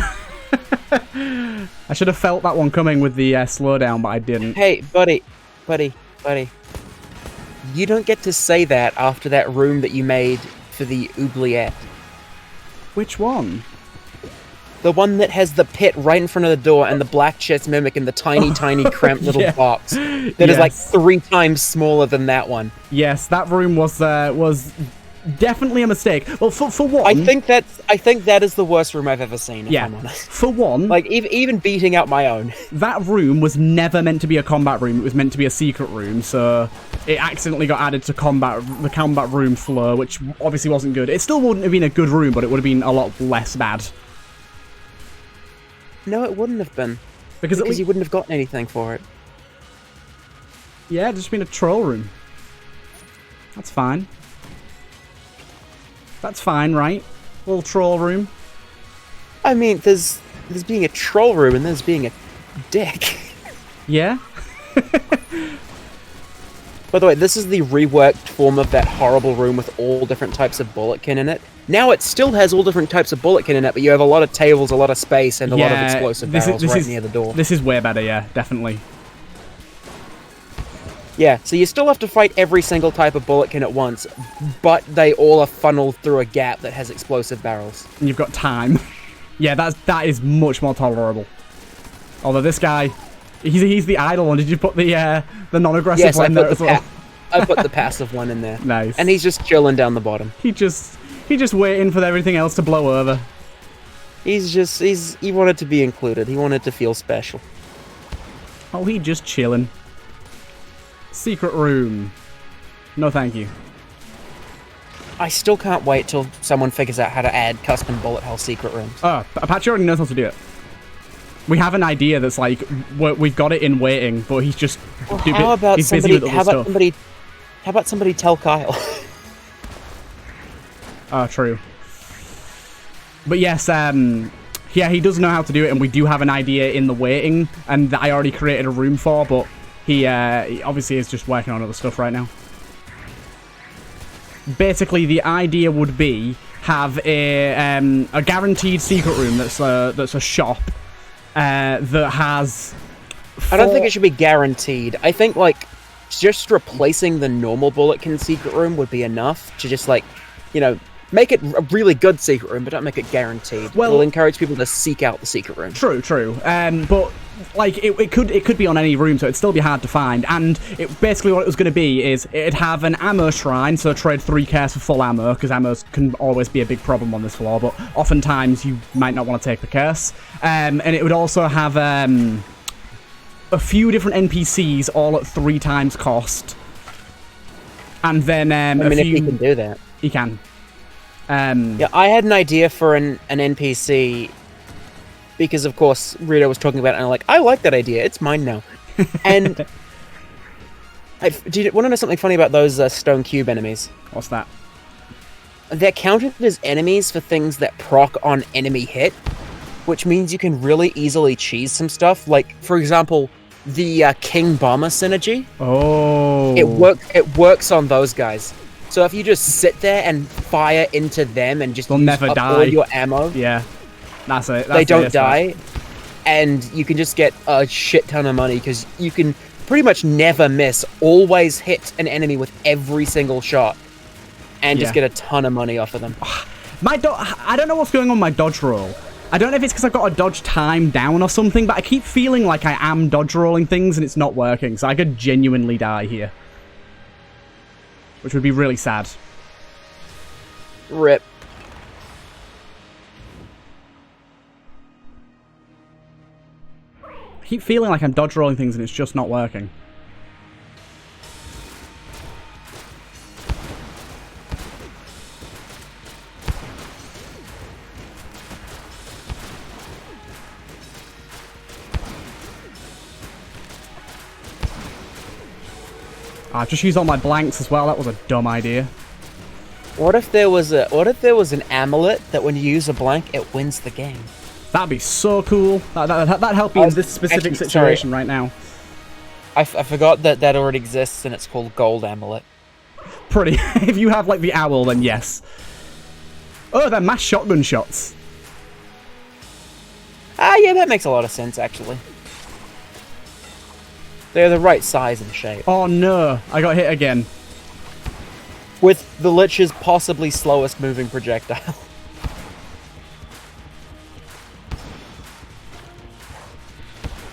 I should have felt that one coming with the slowdown, but I didn't. Hey, buddy. You don't get to say that after that room that you made for the oubliette. Which one? The one that has the pit right in front of the door and the black chest mimic in the tiny cramped little box that is like 3 times smaller than that one. Yes, that room was definitely a mistake. Well, for one, I think that is the worst room I've ever seen. If I'm honest. For one, like even beating out my own. That room was never meant to be a combat room. It was meant to be a secret room, so it accidentally got added to the combat room floor, which obviously wasn't good. It still wouldn't have been a good room, but it would have been a lot less bad. No, it wouldn't have been. Because you wouldn't have gotten anything for it. Yeah, just been a troll room. That's fine. That's fine, right? Little troll room. I mean, there's being a troll room and there's being a dick. Yeah? By the way, this is the reworked form of that horrible room with all different types of bulletkin in it. Now it still has all different types of bulletkin in it, but you have a lot of tables, a lot of space, and a lot of explosive barrels right near the door. This is way better, yeah, definitely. Yeah, so you still have to fight every single type of bulletkin at once, but they all are funneled through a gap that has explosive barrels. And you've got time. Yeah, that is much more tolerable. Although this guy, he's the idle one. Did you put the non-aggressive one there as well? I put the passive one in there. Nice. And he's just chilling down the bottom. He just waiting for everything else to blow over. He wanted to be included. He wanted to feel special. Oh, he just chilling. Secret room. No, thank you. I still can't wait till someone figures out how to add custom bullet hell secret rooms. Oh, Apache already knows how to do it. We have an idea that's like we've got it in waiting, but he's just How about somebody tell Kyle? Oh, true. But yes, yeah, he does know how to do it, and we do have an idea in the waiting, and that I already created a room for, but he obviously is just working on other stuff right now. Basically, the idea would be have a guaranteed secret room that's a shop that has. I don't think it should be guaranteed. I think like just replacing the normal Bulletkin secret room would be enough to just like, you know, make it a really good secret room, but don't make it guaranteed. Well, it'll encourage people to seek out the secret room. True. But like it could be on any room, so it'd still be hard to find. And it basically what it was going to be is it'd have an ammo shrine, so trade 3 cares for full ammo, because ammo can always be a big problem on this floor. But oftentimes you might not want to take the curse. And it would also have a few different NPCs, all at 3 times cost. And then if he can do that, he can. Yeah, I had an idea for an NPC because, of course, Rita was talking about it, and I'm like, I like that idea. It's mine now. And do you want to know something funny about those stone cube enemies? What's that? They're counted as enemies for things that proc on enemy hit, which means you can really easily cheese some stuff. Like, for example, the King Bomber synergy. Oh. It works on those guys. So if you just sit there and fire into them and just they'll never die. All your ammo, yeah, that's it. They don't die, and you can just get a shit ton of money because you can pretty much never miss. Always hit an enemy with every single shot, and just get a ton of money off of them. I don't know what's going on with my dodge roll. I don't know if it's because I've got a dodge time down or something, but I keep feeling like I am dodge rolling things and it's not working. So I could genuinely die here. Which would be really sad. RIP. I keep feeling like I'm dodge rolling things and it's just not working. I've just used all my blanks as well. That was a dumb idea. What if there was an amulet that when you use a blank, it wins the game? That'd be so cool. That'd help you in this specific situation right now. I forgot that already exists, and it's called Gold Amulet. Pretty. If you have like the owl, then yes. Oh, they're mass shotgun shots. Ah, yeah, that makes a lot of sense actually. They're the right size and shape. Oh no, I got hit again. With the Lich's possibly slowest moving projectile.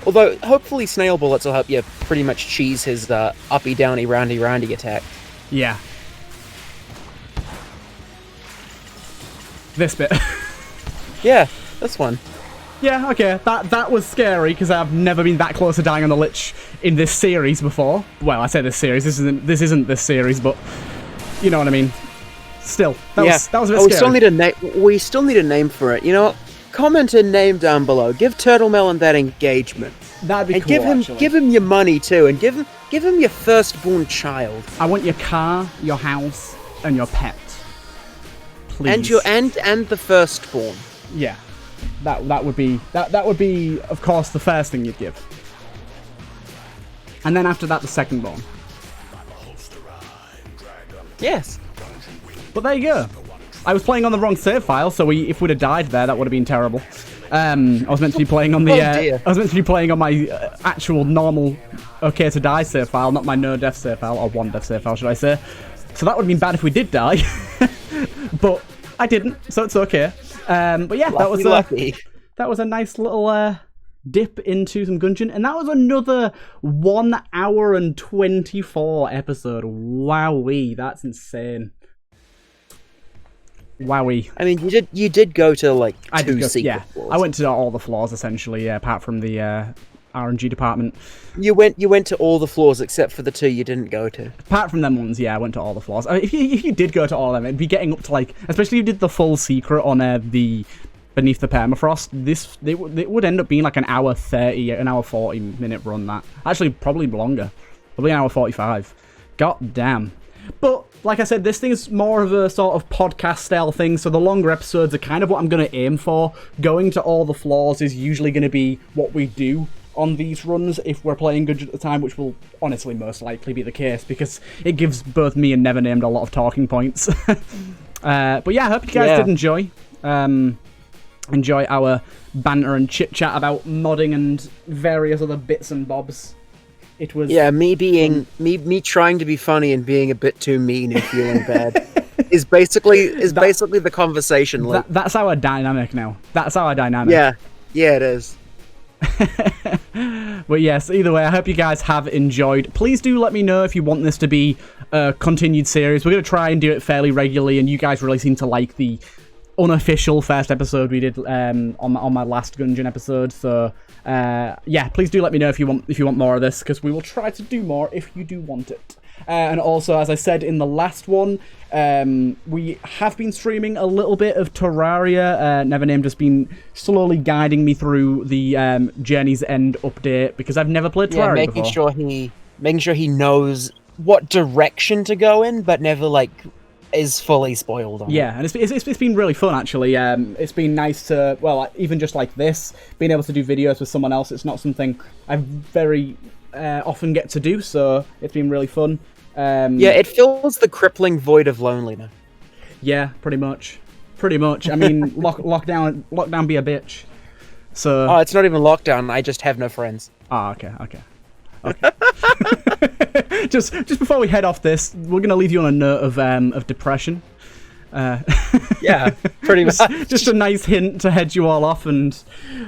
Although, hopefully snail bullets will help you pretty much cheese his uppy downy roundy roundy attack. Yeah. This bit. Yeah, this one. Yeah, okay, that was scary, because I've never been that close to dying on the Lich in this series before. Well, I say this series, this isn't this series, but you know what I mean. Still, that was a bit scary. We still need a name for it. You know what? Comment a name down below. Give TurtleMelon that engagement. That'd be and cool, give him your money too, and give him your firstborn child. I want your car, your house, and your pet. Please. And the firstborn. Yeah. That would be of course the first thing you'd give. And then after that the second born. Yes. But there you go. I was playing on the wrong save file, so if we'd have died there, that would have been terrible. I was meant to be playing on the I was meant to be playing on my actual normal okay to die save file, not my no death save file, or one death save file, should I say. So that would have been bad if we did die. But I didn't, so it's okay. But yeah, that was a nice little dip into some Gungeon, and that was another 1 hour and 24 episode. Wowee, that's insane. Wowie. I mean, you did go to like two secret floors. I went to all the floors essentially, apart from the RNG department. You went to all the floors except for the 2 you didn't go to. Apart from them ones, yeah, I went to all the floors. I mean, if you did go to all of them, it'd be getting up to like, especially if you did the full secret on the Beneath the Permafrost. It would end up being like an hour 30, an hour 40-minute run. That actually probably longer, probably an hour 45. God damn. But, like I said, this thing is more of a sort of podcast-style thing, so the longer episodes are kind of what I'm going to aim for. Going to all the floors is usually going to be what we do on these runs if we're playing Gungeon at the time, which will honestly most likely be the case, because it gives both me and Nevernamed a lot of talking points. But yeah, I hope you guys did enjoy. Enjoy our banter and chit-chat about modding and various other bits and bobs. It was me trying to be funny and being a bit too mean and feeling bad is basically the conversation. Like that's our dynamic now. That's our dynamic. Yeah, it is. But yes, either way, I hope you guys have enjoyed. Please do let me know if you want this to be a continued series. We're going to try and do it fairly regularly, and you guys really seem to like the unofficial first episode we did on my last Gungeon episode. So yeah, please do let me know if you want more of this, because we will try to do more if you do want it. And also, as I said in the last one, we have been streaming a little bit of Terraria. Nevernamed has been slowly guiding me through the Journey's End update, because I've never played Terraria before. Making sure he knows what direction to go in, but never like is fully spoiled on and it's been really fun, actually. It's been nice to, well, even just like this, being able to do videos with someone else. It's not something I very often get to do, so it's been really fun. It fills the crippling void of loneliness. Yeah, pretty much. I mean, lockdown be a bitch. So it's not even lockdown, I just have no friends. Okay. just before we head off this, we're gonna leave you on a note of depression. Yeah, pretty much. Just a nice hint to head you all off, and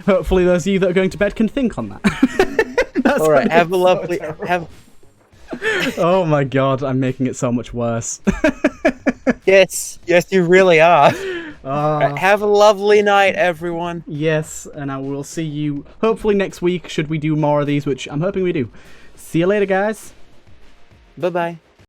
hopefully those of you that are going to bed can think on that. All right, have a lovely Oh my god, I'm making it so much worse. Yes, you really are. Right, have a lovely night, everyone. Yes, and I will see you hopefully next week, should we do more of these, which I'm hoping we do. See you later, guys. Bye-bye.